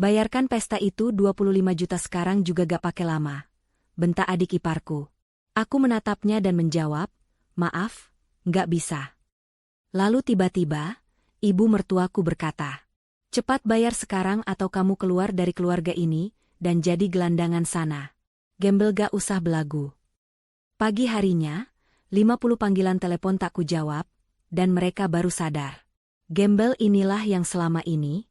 Bayarkan pesta itu 25 juta sekarang juga gak pakai lama. Bentak adik iparku. Aku menatapnya dan menjawab, maaf, gak bisa. Lalu tiba-tiba, ibu mertuaku berkata, cepat bayar sekarang atau kamu keluar dari keluarga ini, dan jadi gelandangan sana. Gembel gak usah belagu. Pagi harinya, 50 panggilan telepon tak kujawab, dan mereka baru sadar. Gembel inilah yang selama ini.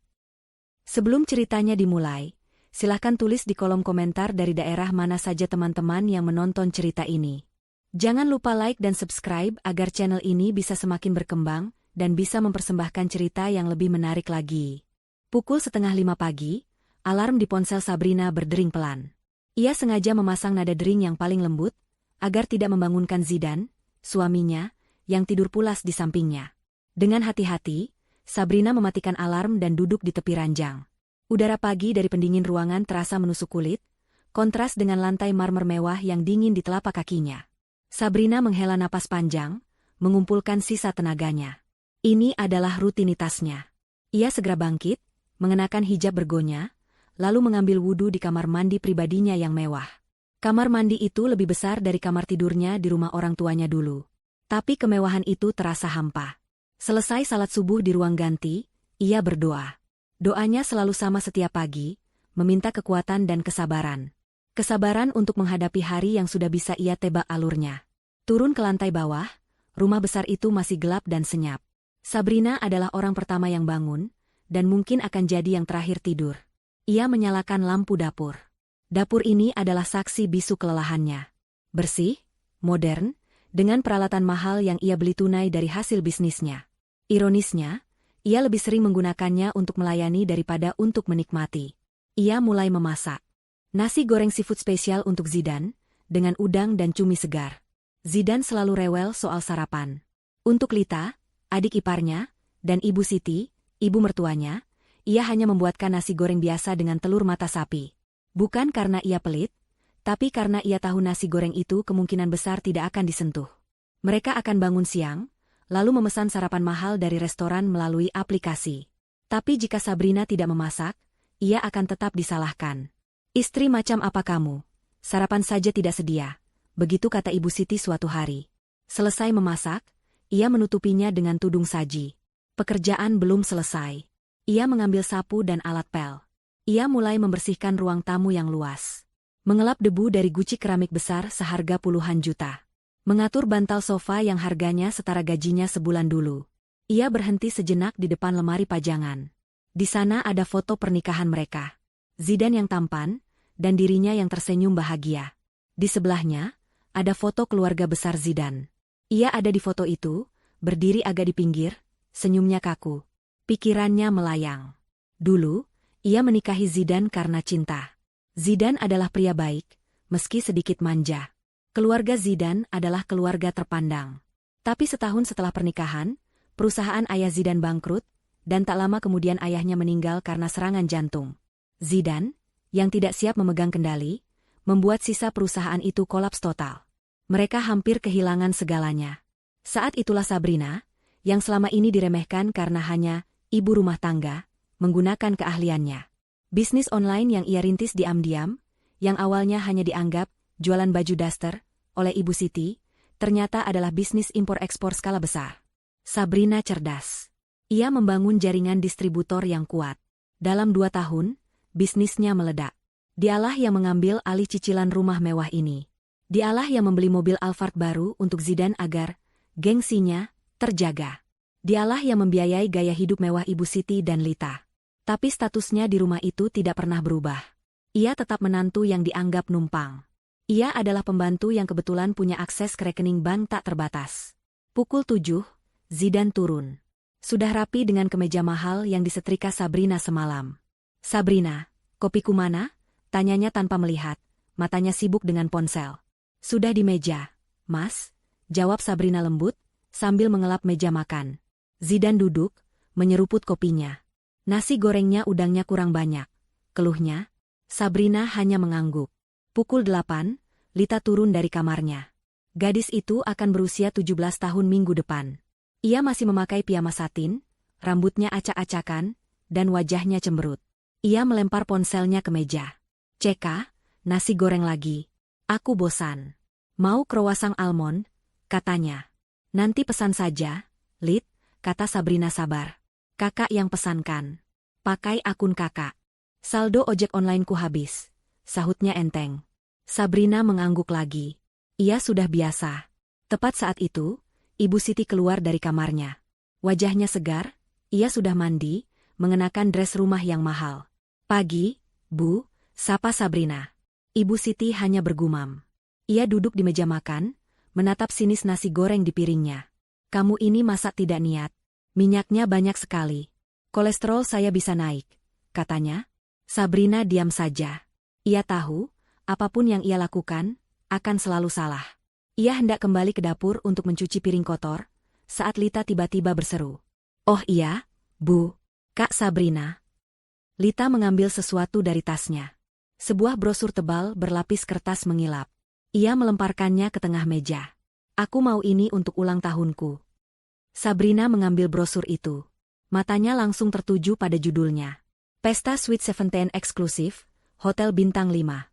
Sebelum ceritanya dimulai, silahkan tulis di kolom komentar dari daerah mana saja teman-teman yang menonton cerita ini. Jangan lupa like dan subscribe agar channel ini bisa semakin berkembang dan bisa mempersembahkan cerita yang lebih menarik lagi. Pukul 4:30 pagi, alarm di ponsel Sabrina berdering pelan. Ia sengaja memasang nada dering yang paling lembut, agar tidak membangunkan Zidan, suaminya, yang tidur pulas di sampingnya. Dengan hati-hati, Sabrina mematikan alarm dan duduk di tepi ranjang. Udara pagi dari pendingin ruangan terasa menusuk kulit, kontras dengan lantai marmer mewah yang dingin di telapak kakinya. Sabrina menghela napas panjang, mengumpulkan sisa tenaganya. Ini adalah rutinitasnya. Ia segera bangkit, mengenakan hijab bergonya, lalu mengambil wudhu di kamar mandi pribadinya yang mewah. Kamar mandi itu lebih besar dari kamar tidurnya di rumah orang tuanya dulu. Tapi kemewahan itu terasa hampa. Selesai salat subuh di ruang ganti, ia berdoa. Doanya selalu sama setiap pagi, meminta kekuatan dan kesabaran. Kesabaran untuk menghadapi hari yang sudah bisa ia tebak alurnya. Turun ke lantai bawah, rumah besar itu masih gelap dan senyap. Sabrina adalah orang pertama yang bangun, dan mungkin akan jadi yang terakhir tidur. Ia menyalakan lampu dapur. Dapur ini adalah saksi bisu kelelahannya. Bersih, modern, dengan peralatan mahal yang ia beli tunai dari hasil bisnisnya. Ironisnya, ia lebih sering menggunakannya untuk melayani daripada untuk menikmati. Ia mulai memasak. Nasi goreng seafood spesial untuk Zidan, dengan udang dan cumi segar. Zidan selalu rewel soal sarapan. Untuk Lita, adik iparnya, dan Ibu Siti, ibu mertuanya, ia hanya membuatkan nasi goreng biasa dengan telur mata sapi. Bukan karena ia pelit, tapi karena ia tahu nasi goreng itu kemungkinan besar tidak akan disentuh. Mereka akan bangun siang, lalu memesan sarapan mahal dari restoran melalui aplikasi. Tapi jika Sabrina tidak memasak, ia akan tetap disalahkan. Istri macam apa kamu? Sarapan saja tidak sedia. Begitu kata Ibu Siti suatu hari. Selesai memasak, ia menutupinya dengan tudung saji. Pekerjaan belum selesai. Ia mengambil sapu dan alat pel. Ia mulai membersihkan ruang tamu yang luas. Mengelap debu dari guci keramik besar seharga puluhan juta. Mengatur bantal sofa yang harganya setara gajinya sebulan dulu. Ia berhenti sejenak di depan lemari pajangan. Di sana ada foto pernikahan mereka. Zidan yang tampan, dan dirinya yang tersenyum bahagia. Di sebelahnya, ada foto keluarga besar Zidan. Ia ada di foto itu, berdiri agak di pinggir, senyumnya kaku. Pikirannya melayang. Dulu, ia menikahi Zidan karena cinta. Zidan adalah pria baik, meski sedikit manja. Keluarga Zidan adalah keluarga terpandang. Tapi setahun setelah pernikahan, perusahaan ayah Zidan bangkrut, dan tak lama kemudian ayahnya meninggal karena serangan jantung. Zidan, yang tidak siap memegang kendali, membuat sisa perusahaan itu kolaps total. Mereka hampir kehilangan segalanya. Saat itulah Sabrina, yang selama ini diremehkan karena hanya ibu rumah tangga, menggunakan keahliannya. Bisnis online yang ia rintis diam-diam, yang awalnya hanya dianggap jualan baju daster oleh Ibu Siti, ternyata adalah bisnis impor-ekspor skala besar. Sabrina cerdas. Ia membangun jaringan distributor yang kuat. Dalam 2 tahun, bisnisnya meledak. Dialah yang mengambil alih cicilan rumah mewah ini. Dialah yang membeli mobil Alphard baru untuk Zidan agar gengsinya terjaga. Dialah yang membiayai gaya hidup mewah Ibu Siti dan Lita. Tapi statusnya di rumah itu tidak pernah berubah. Ia tetap menantu yang dianggap numpang. Ia adalah pembantu yang kebetulan punya akses ke rekening bank tak terbatas. Pukul 7, Zidan turun. Sudah rapi dengan kemeja mahal yang disetrika Sabrina semalam. Sabrina, kopiku mana? Tanyanya tanpa melihat, matanya sibuk dengan ponsel. Sudah di meja, Mas, jawab Sabrina lembut, sambil mengelap meja makan. Zidan duduk, menyeruput kopinya. Nasi gorengnya udangnya kurang banyak, keluhnya. Sabrina hanya mengangguk. Pukul 8, Lita turun dari kamarnya. Gadis itu akan berusia 17 tahun minggu depan. Ia masih memakai piyama satin, rambutnya acak-acakan, dan wajahnya cemberut. Ia melempar ponselnya ke meja. Ceka, nasi goreng lagi. Aku bosan. Mau croissant almond, katanya. Nanti pesan saja, Lit, kata Sabrina sabar. Kakak yang pesankan. Pakai akun kakak. Saldo ojek onlineku habis, sahutnya enteng. Sabrina mengangguk lagi. Ia sudah biasa. Tepat saat itu, Ibu Siti keluar dari kamarnya. Wajahnya segar, ia sudah mandi, mengenakan dress rumah yang mahal. Pagi, Bu, sapa Sabrina. Ibu Siti hanya bergumam. Ia duduk di meja makan, menatap sinis nasi goreng di piringnya. Kamu ini masak tidak niat. Minyaknya banyak sekali. Kolesterol saya bisa naik, katanya. Sabrina diam saja. Ia tahu, apapun yang ia lakukan, akan selalu salah. Ia hendak kembali ke dapur untuk mencuci piring kotor, saat Lita tiba-tiba berseru. Oh iya, Bu, Kak Sabrina. Lita mengambil sesuatu dari tasnya. Sebuah brosur tebal berlapis kertas mengilap. Ia melemparkannya ke tengah meja. Aku mau ini untuk ulang tahunku. Sabrina mengambil brosur itu. Matanya langsung tertuju pada judulnya. Pesta Sweet Seventeen eksklusif, Hotel Bintang 5.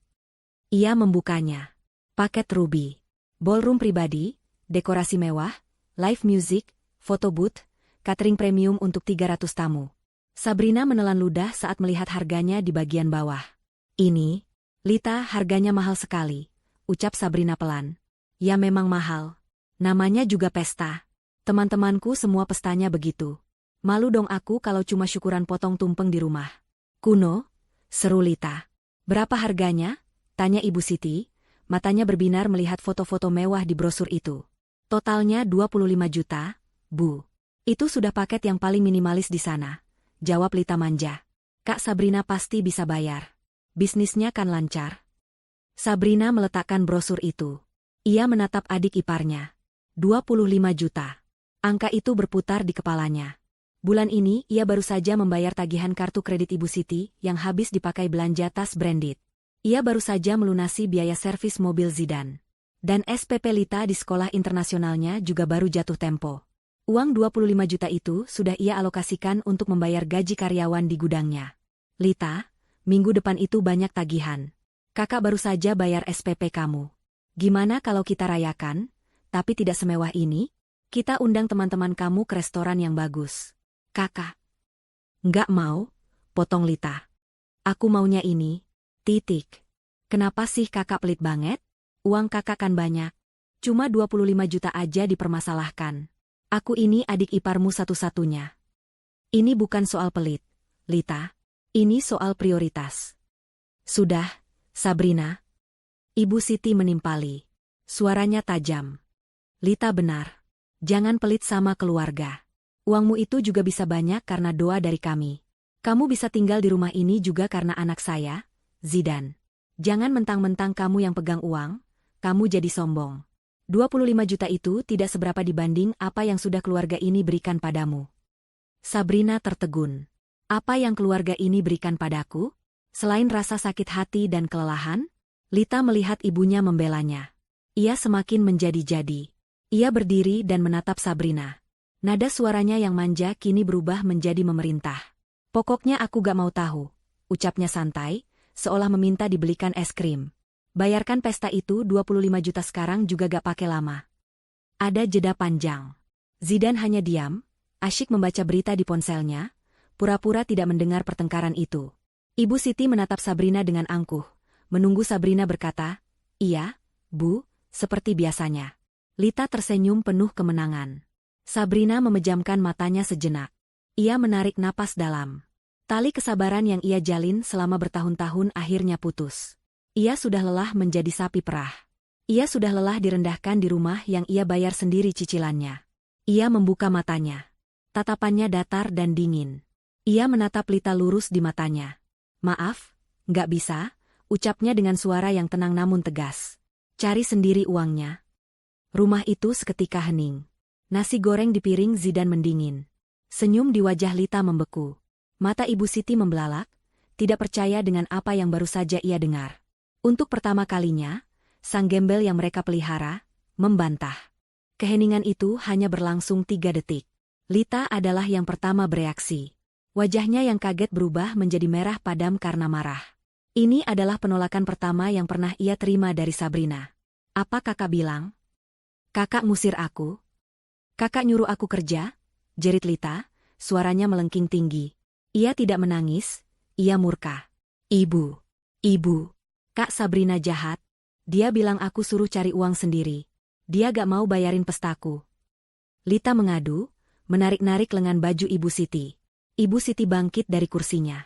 Ia membukanya. Paket ruby. Ballroom pribadi, dekorasi mewah, live music, photo booth, catering premium untuk 300 tamu. Sabrina menelan ludah saat melihat harganya di bagian bawah. Ini, Lita, harganya mahal sekali, ucap Sabrina pelan. Ya memang mahal. Namanya juga pesta. Teman-temanku semua pestanya begitu. Malu dong aku kalau cuma syukuran potong tumpeng di rumah. Kuno, seru Lita. Berapa harganya? Tanya Ibu Siti, matanya berbinar melihat foto-foto mewah di brosur itu. Totalnya 25 juta, Bu. Itu sudah paket yang paling minimalis di sana, jawab Lita manja. Kak Sabrina pasti bisa bayar. Bisnisnya kan lancar. Sabrina meletakkan brosur itu. Ia menatap adik iparnya. 25 juta. Angka itu berputar di kepalanya. Bulan ini ia baru saja membayar tagihan kartu kredit Ibu Siti yang habis dipakai belanja tas branded. Ia baru saja melunasi biaya servis mobil Zidane. Dan SPP Lita di sekolah internasionalnya juga baru jatuh tempo. Uang 25 juta itu sudah ia alokasikan untuk membayar gaji karyawan di gudangnya. Lita, minggu depan itu banyak tagihan. Kakak baru saja bayar SPP kamu. Gimana kalau kita rayakan, tapi tidak semewah ini? Kita undang teman-teman kamu ke restoran yang bagus. Kakak. Nggak mau, potong Lita. Aku maunya ini. Titik. Kenapa sih kakak pelit banget? Uang kakak kan banyak. Cuma 25 juta aja dipermasalahkan. Aku ini adik iparmu satu-satunya. Ini bukan soal pelit, Lita. Ini soal prioritas. Sudah, Sabrina. Ibu Siti menimpali. Suaranya tajam. Lita benar. Jangan pelit sama keluarga. Uangmu itu juga bisa banyak karena doa dari kami. Kamu bisa tinggal di rumah ini juga karena anak saya, Zidane. Jangan mentang-mentang kamu yang pegang uang, kamu jadi sombong. 25 juta itu tidak seberapa dibanding apa yang sudah keluarga ini berikan padamu. Sabrina tertegun. Apa yang keluarga ini berikan padaku? Selain rasa sakit hati dan kelelahan? Lita melihat ibunya membelanya. Ia semakin menjadi-jadi. Ia berdiri dan menatap Sabrina. Nada suaranya yang manja kini berubah menjadi memerintah. Pokoknya aku gak mau tahu, ucapnya santai, seolah meminta dibelikan es krim. Bayarkan pesta itu 25 juta sekarang juga gak pakai lama. Ada jeda panjang. Zidane hanya diam, asyik membaca berita di ponselnya, pura-pura tidak mendengar pertengkaran itu. Ibu Siti menatap Sabrina dengan angkuh, menunggu Sabrina berkata, iya, Bu, seperti biasanya. Lita tersenyum penuh kemenangan. Sabrina memejamkan matanya sejenak. Ia menarik napas dalam. Tali kesabaran yang ia jalin selama bertahun-tahun akhirnya putus. Ia sudah lelah menjadi sapi perah. Ia sudah lelah direndahkan di rumah yang ia bayar sendiri cicilannya. Ia membuka matanya. Tatapannya datar dan dingin. Ia menatap Lita lurus di matanya. Maaf, nggak bisa, ucapnya dengan suara yang tenang namun tegas. Cari sendiri uangnya. Rumah itu seketika hening. Nasi goreng di piring Zidane mendingin. Senyum di wajah Lita membeku. Mata Ibu Siti membelalak, tidak percaya dengan apa yang baru saja ia dengar. Untuk pertama kalinya, sang gembel yang mereka pelihara, membantah. Keheningan itu hanya berlangsung 3 detik. Lita adalah yang pertama bereaksi. Wajahnya yang kaget berubah menjadi merah padam karena marah. Ini adalah penolakan pertama yang pernah ia terima dari Sabrina. Apa kakak bilang? Kakak ngusir aku? Kakak nyuruh aku kerja? Jerit Lita, suaranya melengking tinggi. Ia tidak menangis, ia murka. Ibu, ibu, Kak Sabrina jahat. Dia bilang aku suruh cari uang sendiri. Dia gak mau bayarin pestaku. Lita mengadu, menarik-narik lengan baju Ibu Siti. Ibu Siti bangkit dari kursinya.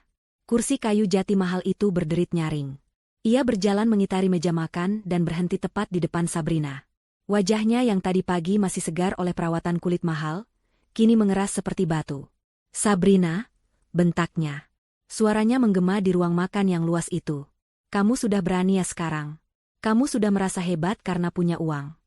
Kursi kayu jati mahal itu berderit nyaring. Ia berjalan mengitari meja makan dan berhenti tepat di depan Sabrina. Wajahnya yang tadi pagi masih segar oleh perawatan kulit mahal, kini mengeras seperti batu. Sabrina, bentaknya. Suaranya menggema di ruang makan yang luas itu. Kamu sudah berani ya sekarang. Kamu sudah merasa hebat karena punya uang.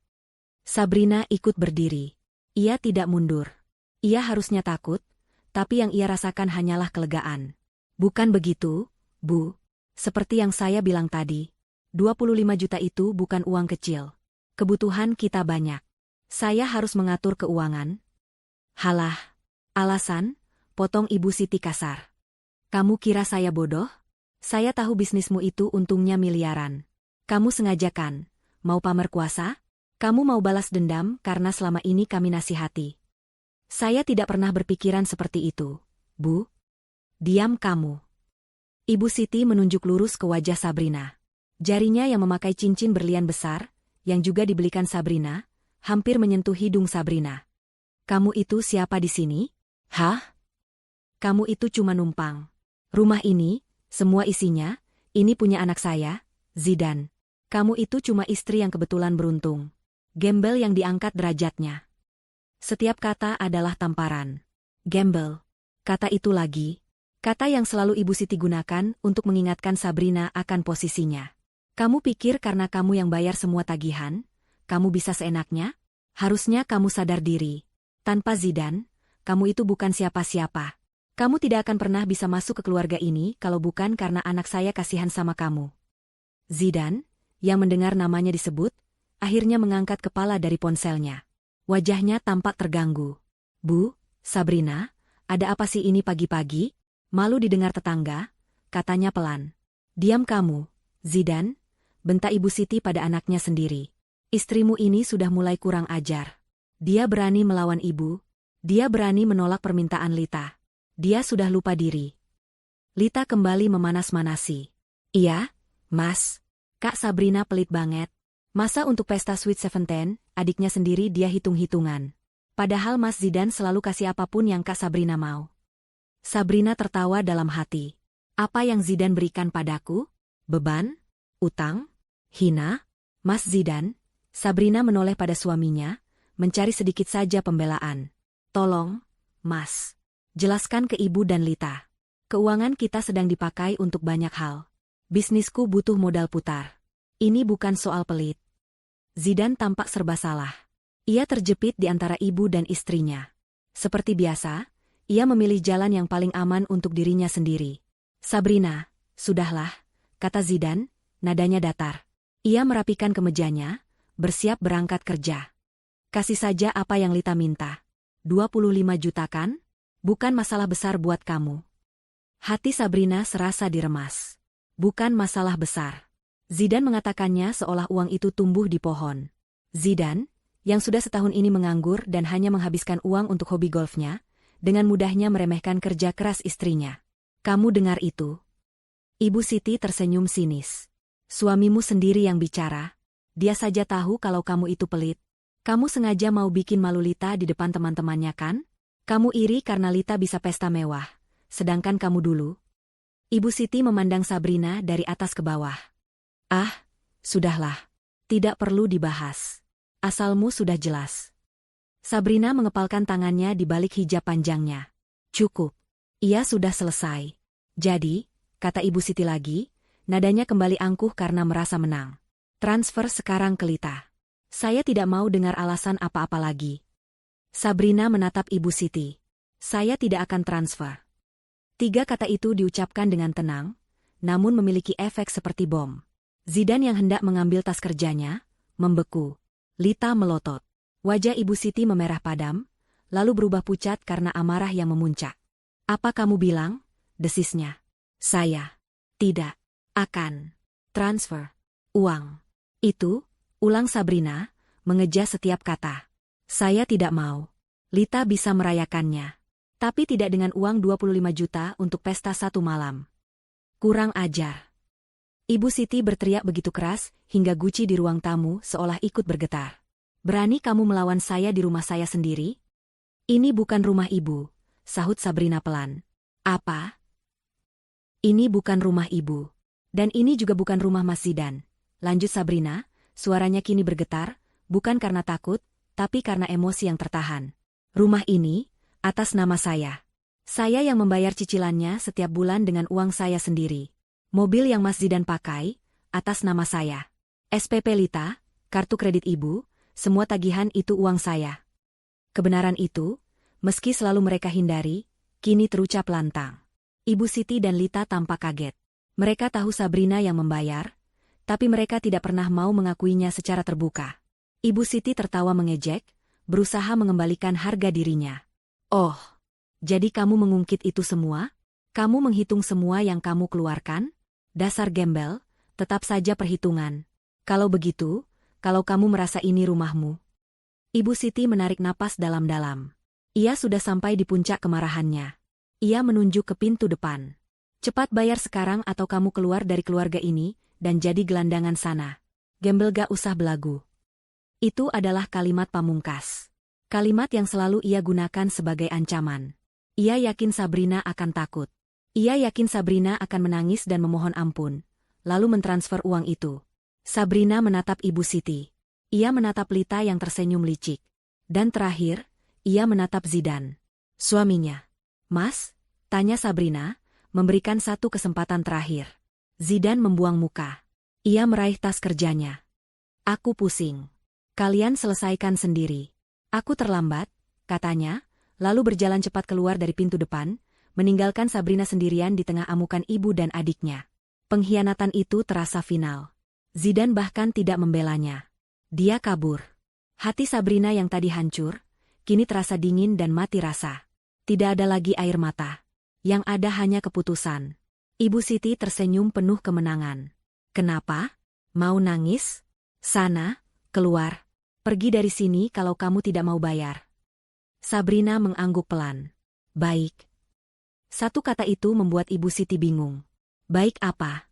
Sabrina ikut berdiri. Ia tidak mundur. Ia harusnya takut, tapi yang ia rasakan hanyalah kelegaan. Bukan begitu, Bu. Seperti yang saya bilang tadi, 25 juta itu bukan uang kecil. Kebutuhan kita banyak. Saya harus mengatur keuangan. Halah. Alasan, potong Ibu Siti kasar. Kamu kira saya bodoh? Saya tahu bisnismu itu untungnya miliaran. Kamu sengajakan, mau pamer kuasa? Kamu mau balas dendam karena selama ini kami nasihati. Saya tidak pernah berpikiran seperti itu, Bu. Diam kamu. Ibu Siti menunjuk lurus ke wajah Sabrina. Jarinya yang memakai cincin berlian besar, yang juga dibelikan Sabrina, hampir menyentuh hidung Sabrina. Kamu itu siapa di sini? Hah? Kamu itu cuma numpang. Rumah ini, semua isinya, ini punya anak saya, Zidan. Kamu itu cuma istri yang kebetulan beruntung. Gembel yang diangkat derajatnya. Setiap kata adalah tamparan. Gembel. Kata itu lagi. Kata yang selalu Ibu Siti gunakan untuk mengingatkan Sabrina akan posisinya. Kamu pikir karena kamu yang bayar semua tagihan, kamu bisa seenaknya? Harusnya kamu sadar diri. Tanpa Zidan, kamu itu bukan siapa-siapa. Kamu tidak akan pernah bisa masuk ke keluarga ini kalau bukan karena anak saya kasihan sama kamu. Zidan, yang mendengar namanya disebut, akhirnya mengangkat kepala dari ponselnya. Wajahnya tampak terganggu. Bu, Sabrina, ada apa sih ini pagi-pagi? Malu didengar tetangga, katanya pelan. Diam kamu, Zidan, bentak Ibu Siti pada anaknya sendiri. Istrimu ini sudah mulai kurang ajar. Dia berani melawan ibu. Dia berani menolak permintaan Lita. Dia sudah lupa diri. Lita kembali memanas-manasi. Iya, Mas. Kak Sabrina pelit banget. Masa untuk pesta Sweet Seventeen, adiknya sendiri dia hitung-hitungan. Padahal Mas Zidan selalu kasih apapun yang Kak Sabrina mau. Sabrina tertawa dalam hati. Apa yang Zidan berikan padaku? Beban? Utang? Hina? Mas Zidan? Sabrina menoleh pada suaminya, mencari sedikit saja pembelaan. Tolong, Mas. Jelaskan ke Ibu dan Lita. Keuangan kita sedang dipakai untuk banyak hal. Bisnisku butuh modal putar. Ini bukan soal pelit. Zidan tampak serba salah. Ia terjepit di antara ibu dan istrinya. Seperti biasa, ia memilih jalan yang paling aman untuk dirinya sendiri. Sabrina, sudahlah, kata Zidan, nadanya datar. Ia merapikan kemejanya, bersiap berangkat kerja. Kasih saja apa yang Lita minta. 25 juta kan? Bukan masalah besar buat kamu. Hati Sabrina serasa diremas. Bukan masalah besar. Zidan mengatakannya seolah uang itu tumbuh di pohon. Zidan, yang sudah setahun ini menganggur dan hanya menghabiskan uang untuk hobi golfnya, dengan mudahnya meremehkan kerja keras istrinya. Kamu dengar itu? Ibu Siti tersenyum sinis. Suamimu sendiri yang bicara. Dia saja tahu kalau kamu itu pelit. Kamu sengaja mau bikin malu Lita di depan teman-temannya kan? Kamu iri karena Lita bisa pesta mewah. Sedangkan kamu dulu. Ibu Siti memandang Sabrina dari atas ke bawah. Ah, sudahlah. Tidak perlu dibahas. Asalmu sudah jelas. Sabrina mengepalkan tangannya di balik hijab panjangnya. Cukup. Ia sudah selesai. Jadi, kata Ibu Siti lagi, nadanya kembali angkuh karena merasa menang. Transfer sekarang ke Lita. Saya tidak mau dengar alasan apa-apa lagi. Sabrina menatap Ibu Siti. Saya tidak akan transfer. 3 kata itu diucapkan dengan tenang, namun memiliki efek seperti bom. Zidan yang hendak mengambil tas kerjanya, membeku. Lita melotot. Wajah Ibu Siti memerah padam, lalu berubah pucat karena amarah yang memuncak. Apa kamu bilang? Desisnya. Saya tidak akan transfer uang. Itu, ulang Sabrina, mengeja setiap kata. Saya tidak mau. Lita bisa merayakannya. Tapi tidak dengan uang 25 juta untuk pesta satu malam. Kurang ajar. Ibu Siti berteriak begitu keras, hingga guci di ruang tamu seolah ikut bergetar. Berani kamu melawan saya di rumah saya sendiri? Ini bukan rumah ibu, sahut Sabrina pelan. Apa? Ini bukan rumah ibu. Dan ini juga bukan rumah Mas Zidan. Lanjut Sabrina, suaranya kini bergetar, bukan karena takut, tapi karena emosi yang tertahan. Rumah ini, atas nama saya. Saya yang membayar cicilannya setiap bulan dengan uang saya sendiri. Mobil yang Mas Zidan pakai, atas nama saya. SPP Lita, kartu kredit ibu, semua tagihan itu uang saya. Kebenaran itu, meski selalu mereka hindari, kini terucap lantang. Ibu Siti dan Lita tampak kaget. Mereka tahu Sabrina yang membayar, tapi mereka tidak pernah mau mengakuinya secara terbuka. Ibu Siti tertawa mengejek, berusaha mengembalikan harga dirinya. Oh, jadi kamu mengungkit itu semua? Kamu menghitung semua yang kamu keluarkan? Dasar gembel, tetap saja perhitungan. Kalau begitu, kalau kamu merasa ini rumahmu. Ibu Siti menarik napas dalam-dalam. Ia sudah sampai di puncak kemarahannya. Ia menunjuk ke pintu depan. Cepat bayar sekarang atau kamu keluar dari keluarga ini, dan jadi gelandangan sana. Gembel gak usah belagu. Itu adalah kalimat pamungkas. Kalimat yang selalu ia gunakan sebagai ancaman. Ia yakin Sabrina akan takut. Ia yakin Sabrina akan menangis dan memohon ampun, lalu mentransfer uang itu. Sabrina menatap Ibu Siti. Ia menatap Lita yang tersenyum licik. Dan terakhir, ia menatap Zidan. Suaminya. Mas? Tanya Sabrina, memberikan satu kesempatan terakhir. Zidan membuang muka. Ia meraih tas kerjanya. Aku pusing. Kalian selesaikan sendiri. Aku terlambat, katanya, lalu berjalan cepat keluar dari pintu depan, meninggalkan Sabrina sendirian di tengah amukan ibu dan adiknya. Pengkhianatan itu terasa final. Zidan bahkan tidak membelanya. Dia kabur. Hati Sabrina yang tadi hancur, kini terasa dingin dan mati rasa. Tidak ada lagi air mata. Yang ada hanya keputusan. Ibu Siti tersenyum penuh kemenangan. Kenapa? Mau nangis? Sana, keluar. Pergi dari sini kalau kamu tidak mau bayar. Sabrina mengangguk pelan. Baik. Satu kata itu membuat Ibu Siti bingung. Baik apa?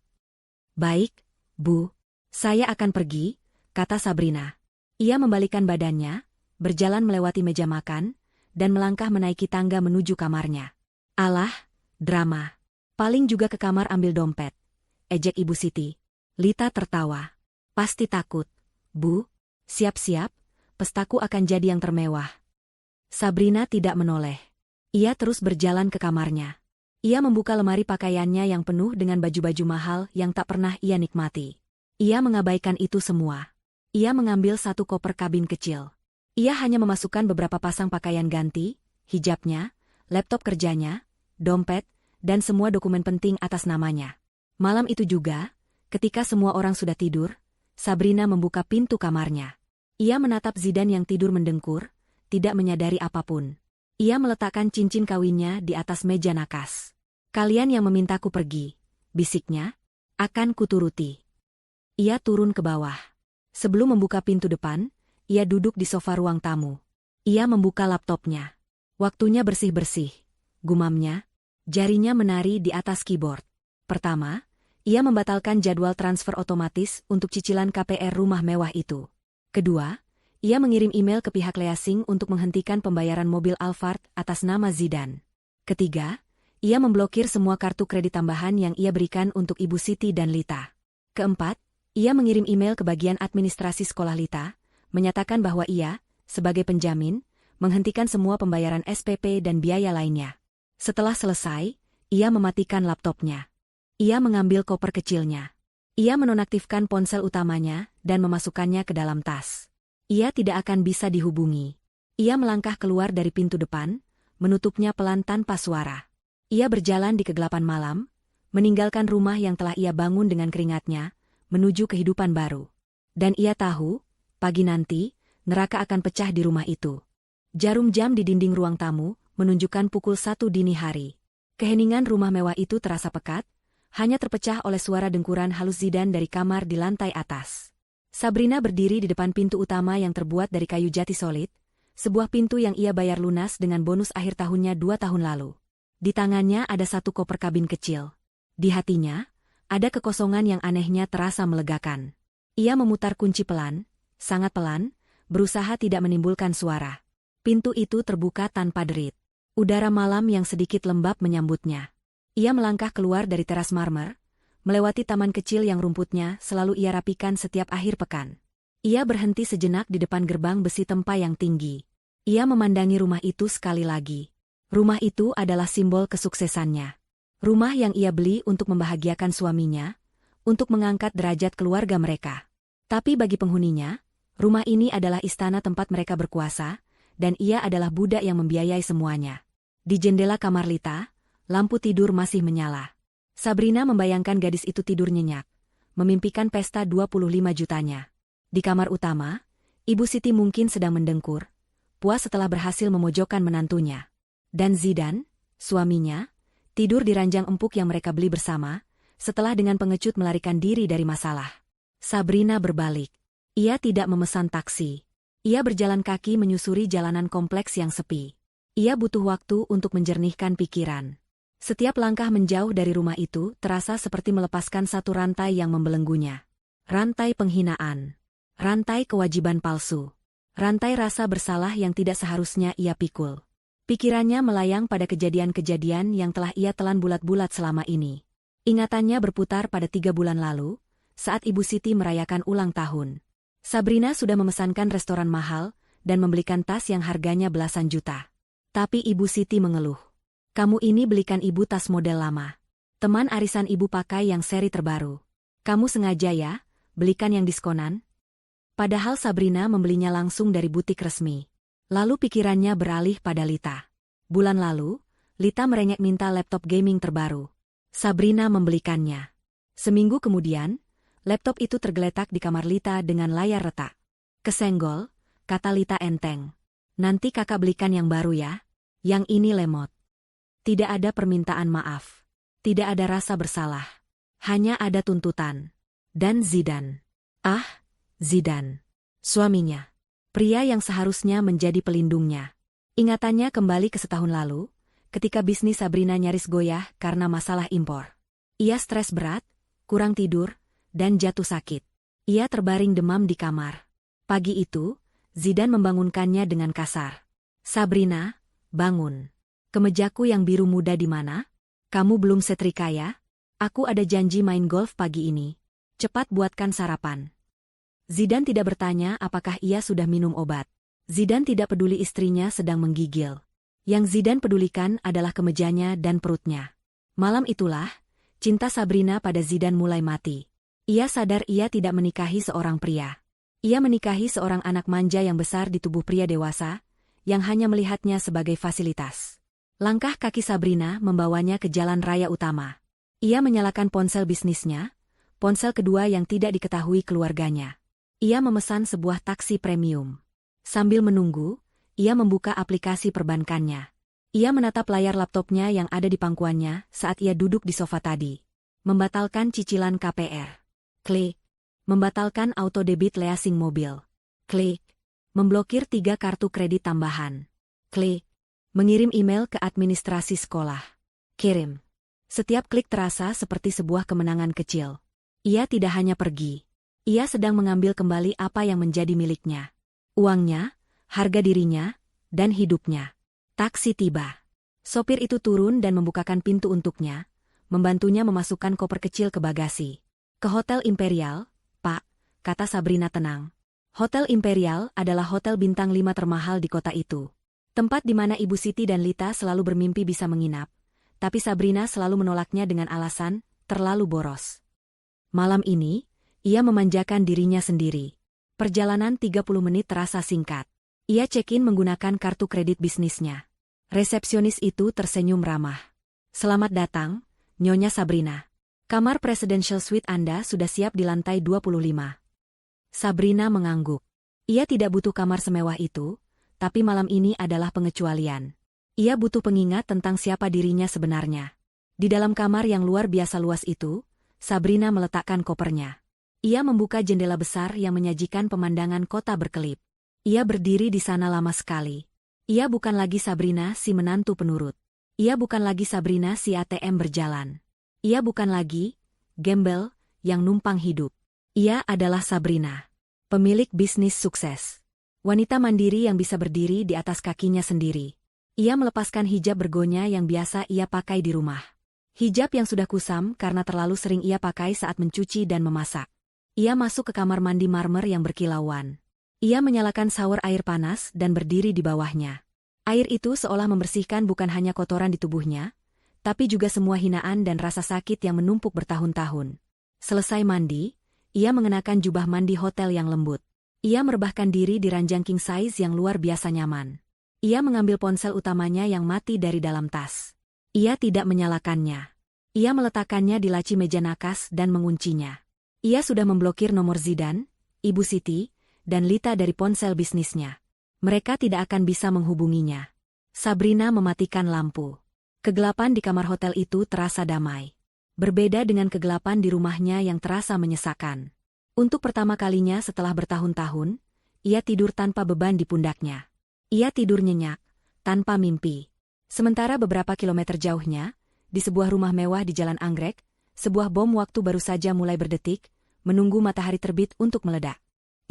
Baik, Bu. Saya akan pergi, kata Sabrina. Ia membalikan badannya, berjalan melewati meja makan, dan melangkah menaiki tangga menuju kamarnya. Alah, drama. Paling juga ke kamar ambil dompet. Ejek Ibu Siti. Lita tertawa. Pasti takut. Bu, siap-siap, pestaku akan jadi yang termewah. Sabrina tidak menoleh. Ia terus berjalan ke kamarnya. Ia membuka lemari pakaiannya yang penuh dengan baju-baju mahal yang tak pernah ia nikmati. Ia mengabaikan itu semua. Ia mengambil satu koper kabin kecil. Ia hanya memasukkan beberapa pasang pakaian ganti, hijabnya, laptop kerjanya, dompet, dan semua dokumen penting atas namanya. Malam itu juga, ketika semua orang sudah tidur, Sabrina membuka pintu kamarnya. Ia menatap Zidan yang tidur mendengkur, tidak menyadari apapun. Ia meletakkan cincin kawinnya di atas meja nakas. Kalian yang memintaku pergi, bisiknya, akan kuturuti. Ia turun ke bawah. Sebelum membuka pintu depan, ia duduk di sofa ruang tamu. Ia membuka laptopnya. Waktunya bersih-bersih. Gumamnya, jarinya menari di atas keyboard. Pertama, ia membatalkan jadwal transfer otomatis untuk cicilan KPR rumah mewah itu. Kedua, ia mengirim email ke pihak leasing untuk menghentikan pembayaran mobil Alphard atas nama Zidan. Ketiga, ia memblokir semua kartu kredit tambahan yang ia berikan untuk Ibu Siti dan Lita. Keempat, ia mengirim email ke bagian administrasi sekolah Lita, menyatakan bahwa ia, sebagai penjamin, menghentikan semua pembayaran SPP dan biaya lainnya. Setelah selesai, ia mematikan laptopnya. Ia mengambil koper kecilnya. Ia menonaktifkan ponsel utamanya dan memasukkannya ke dalam tas. Ia tidak akan bisa dihubungi. Ia melangkah keluar dari pintu depan, menutupnya pelan tanpa suara. Ia berjalan di kegelapan malam, meninggalkan rumah yang telah ia bangun dengan keringatnya, menuju kehidupan baru. Dan ia tahu, pagi nanti, neraka akan pecah di rumah itu. Jarum jam di dinding ruang tamu menunjukkan pukul 1 dini hari. Keheningan rumah mewah itu terasa pekat, hanya terpecah oleh suara dengkuran halus Zidane dari kamar di lantai atas. Sabrina berdiri di depan pintu utama yang terbuat dari kayu jati solid, sebuah pintu yang ia bayar lunas dengan bonus akhir tahunnya 2 tahun lalu. Di tangannya ada satu koper kabin kecil. Di hatinya, ada kekosongan yang anehnya terasa melegakan. Ia memutar kunci pelan, sangat pelan, berusaha tidak menimbulkan suara. Pintu itu terbuka tanpa derit. Udara malam yang sedikit lembab menyambutnya. Ia melangkah keluar dari teras marmer, melewati taman kecil yang rumputnya selalu ia rapikan setiap akhir pekan. Ia berhenti sejenak di depan gerbang besi tempa yang tinggi. Ia memandangi rumah itu sekali lagi. Rumah itu adalah simbol kesuksesannya. Rumah yang ia beli untuk membahagiakan suaminya, untuk mengangkat derajat keluarga mereka. Tapi bagi penghuninya, rumah ini adalah istana tempat mereka berkuasa, dan ia adalah budak yang membiayai semuanya. Di jendela kamar Lita, lampu tidur masih menyala. Sabrina membayangkan gadis itu tidur nyenyak, memimpikan pesta 25 jutanya. Di kamar utama, Ibu Siti mungkin sedang mendengkur, puas setelah berhasil memojokkan menantunya. Dan Zidane, suaminya, tidur di ranjang empuk yang mereka beli bersama, setelah dengan pengecut melarikan diri dari masalah. Sabrina berbalik. Ia tidak memesan taksi. Ia berjalan kaki menyusuri jalanan kompleks yang sepi. Ia butuh waktu untuk menjernihkan pikiran. Setiap langkah menjauh dari rumah itu terasa seperti melepaskan satu rantai yang membelenggunya. Rantai penghinaan. Rantai kewajiban palsu. Rantai rasa bersalah yang tidak seharusnya ia pikul. Pikirannya melayang pada kejadian-kejadian yang telah ia telan bulat-bulat selama ini. Ingatannya berputar pada 3 bulan lalu, saat Ibu Siti merayakan ulang tahun. Sabrina sudah memesankan restoran mahal dan membelikan tas yang harganya belasan juta. Tapi Ibu Siti mengeluh. Kamu ini belikan ibu tas model lama. Teman arisan ibu pakai yang seri terbaru. Kamu sengaja ya, belikan yang diskonan? Padahal Sabrina membelinya langsung dari butik resmi. Lalu pikirannya beralih pada Lita. Bulan lalu, Lita merengek minta laptop gaming terbaru. Sabrina membelikannya. Seminggu kemudian, laptop itu tergeletak di kamar Lita dengan layar retak. Kesenggol, kata Lita enteng. Nanti kakak belikan yang baru ya. Yang ini lemot. Tidak ada permintaan maaf. Tidak ada rasa bersalah. Hanya ada tuntutan. Dan Zidane. Ah, Zidane. Suaminya. Pria yang seharusnya menjadi pelindungnya. Ingatannya kembali ke setahun lalu, ketika bisnis Sabrina nyaris goyah karena masalah impor. Ia stres berat, kurang tidur, dan jatuh sakit. Ia terbaring demam di kamar. Pagi itu, Zidane membangunkannya dengan kasar. Sabrina, bangun. Kemejaku yang biru muda di mana? Kamu belum setrika ya? Aku ada janji main golf pagi ini. Cepat buatkan sarapan. Zidane tidak bertanya apakah ia sudah minum obat. Zidane tidak peduli istrinya sedang menggigil. Yang Zidane pedulikan adalah kemejanya dan perutnya. Malam itulah, cinta Sabrina pada Zidane mulai mati. Ia sadar ia tidak menikahi seorang pria. Ia menikahi seorang anak manja yang besar di tubuh pria dewasa, yang hanya melihatnya sebagai fasilitas. Langkah kaki Sabrina membawanya ke jalan raya utama. Ia menyalakan ponsel bisnisnya, ponsel kedua yang tidak diketahui keluarganya. Ia memesan sebuah taksi premium. Sambil menunggu, ia membuka aplikasi perbankannya. Ia menatap layar laptopnya yang ada di pangkuannya saat ia duduk di sofa tadi. Membatalkan cicilan KPR. Klik. Membatalkan auto debit leasing mobil. Klik. Memblokir 3 kartu kredit tambahan. Klik. Mengirim email ke administrasi sekolah. Kirim. Setiap klik terasa seperti sebuah kemenangan kecil. Ia tidak hanya pergi. Ia sedang mengambil kembali apa yang menjadi miliknya. Uangnya, harga dirinya, dan hidupnya. Taksi tiba. Sopir itu turun dan membukakan pintu untuknya, membantunya memasukkan koper kecil ke bagasi. Ke Hotel Imperial, Pak, kata Sabrina tenang. Hotel Imperial adalah hotel bintang 5 termahal di kota itu. Tempat di mana Ibu Siti dan Lita selalu bermimpi bisa menginap, tapi Sabrina selalu menolaknya dengan alasan, terlalu boros. Malam ini, ia memanjakan dirinya sendiri. Perjalanan 30 menit terasa singkat. Ia check-in menggunakan kartu kredit bisnisnya. Resepsionis itu tersenyum ramah. Selamat datang, Nyonya Sabrina. Kamar Presidential Suite Anda sudah siap di lantai 25. Sabrina mengangguk. Ia tidak butuh kamar semewah itu, tapi malam ini adalah pengecualian. Ia butuh pengingat tentang siapa dirinya sebenarnya. Di dalam kamar yang luar biasa luas itu, Sabrina meletakkan kopernya. Ia membuka jendela besar yang menyajikan pemandangan kota berkelip. Ia berdiri di sana lama sekali. Ia bukan lagi Sabrina si menantu penurut. Ia bukan lagi Sabrina si ATM berjalan. Ia bukan lagi gembel yang numpang hidup. Ia adalah Sabrina, pemilik bisnis sukses. Wanita mandiri yang bisa berdiri di atas kakinya sendiri. Ia melepaskan hijab bergonya yang biasa ia pakai di rumah. Hijab yang sudah kusam karena terlalu sering ia pakai saat mencuci dan memasak. Ia masuk ke kamar mandi marmer yang berkilauan. Ia menyalakan shower air panas dan berdiri di bawahnya. Air itu seolah membersihkan bukan hanya kotoran di tubuhnya, tapi juga semua hinaan dan rasa sakit yang menumpuk bertahun-tahun. Selesai mandi, ia mengenakan jubah mandi hotel yang lembut. Ia merebahkan diri di ranjang king size yang luar biasa nyaman. Ia mengambil ponsel utamanya yang mati dari dalam tas. Ia tidak menyalakannya. Ia meletakkannya di laci meja nakas dan menguncinya. Ia sudah memblokir nomor Zidan, Ibu Siti, dan Lita dari ponsel bisnisnya. Mereka tidak akan bisa menghubunginya. Sabrina mematikan lampu. Kegelapan di kamar hotel itu terasa damai. Berbeda dengan kegelapan di rumahnya yang terasa menyesakan. Untuk pertama kalinya setelah bertahun-tahun, ia tidur tanpa beban di pundaknya. Ia tidur nyenyak, tanpa mimpi. Sementara beberapa kilometer jauhnya, di sebuah rumah mewah di Jalan Anggrek, sebuah bom waktu baru saja mulai berdetik, menunggu matahari terbit untuk meledak.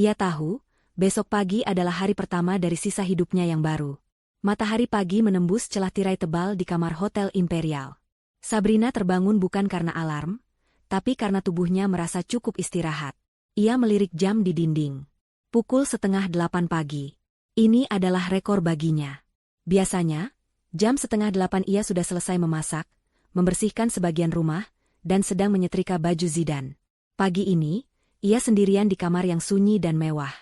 Ia tahu, besok pagi adalah hari pertama dari sisa hidupnya yang baru. Matahari pagi menembus celah tirai tebal di kamar Hotel Imperial. Sabrina terbangun bukan karena alarm, tapi karena tubuhnya merasa cukup istirahat. Ia melirik jam di dinding. Pukul 7:30 pagi. Ini adalah rekor baginya. Biasanya, jam 7:30 ia sudah selesai memasak, membersihkan sebagian rumah, dan sedang menyetrika baju Zidan. Pagi ini, ia sendirian di kamar yang sunyi dan mewah.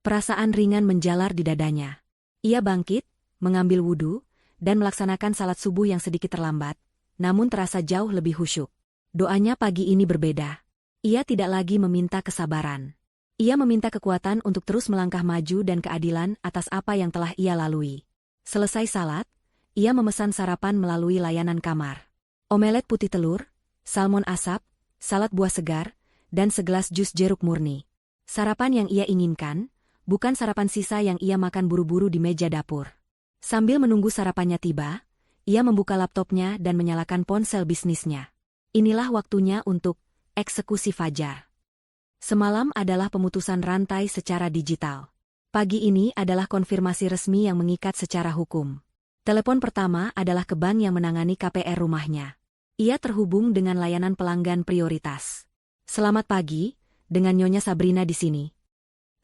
Perasaan ringan menjalar di dadanya. Ia bangkit, mengambil wudhu, dan melaksanakan salat subuh yang sedikit terlambat, namun terasa jauh lebih khusyuk. Doanya pagi ini berbeda. Ia tidak lagi meminta kesabaran. Ia meminta kekuatan untuk terus melangkah maju dan keadilan atas apa yang telah ia lalui. Selesai salat, ia memesan sarapan melalui layanan kamar. Omelet putih telur, salmon asap, salad buah segar, dan segelas jus jeruk murni. Sarapan yang ia inginkan, bukan sarapan sisa yang ia makan buru-buru di meja dapur. Sambil menunggu sarapannya tiba, ia membuka laptopnya dan menyalakan ponsel bisnisnya. Inilah waktunya untuk eksekusi fajar. Semalam adalah pemutusan rantai secara digital. Pagi ini adalah konfirmasi resmi yang mengikat secara hukum. Telepon pertama adalah ke bank yang menangani KPR rumahnya. Ia terhubung dengan layanan pelanggan prioritas. Selamat pagi, dengan Nyonya Sabrina di sini.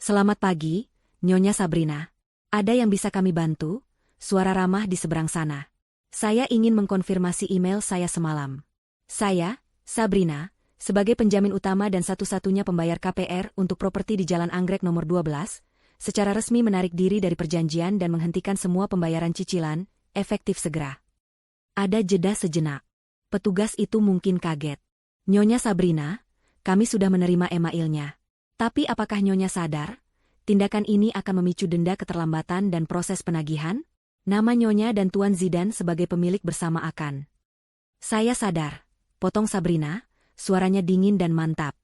Selamat pagi, Nyonya Sabrina. Ada yang bisa kami bantu? Suara ramah di seberang sana. Saya ingin mengkonfirmasi email saya semalam. Saya, Sabrina, sebagai penjamin utama dan satu-satunya pembayar KPR untuk properti di Jalan Anggrek nomor 12, secara resmi menarik diri dari perjanjian dan menghentikan semua pembayaran cicilan, efektif segera. Ada jeda sejenak. Petugas itu mungkin kaget. Nyonya Sabrina, kami sudah menerima emailnya. Tapi apakah Nyonya sadar? Tindakan ini akan memicu denda keterlambatan dan proses penagihan? Nama Nyonya dan Tuan Zidan sebagai pemilik bersama akan. Saya sadar, potong Sabrina, suaranya dingin dan mantap.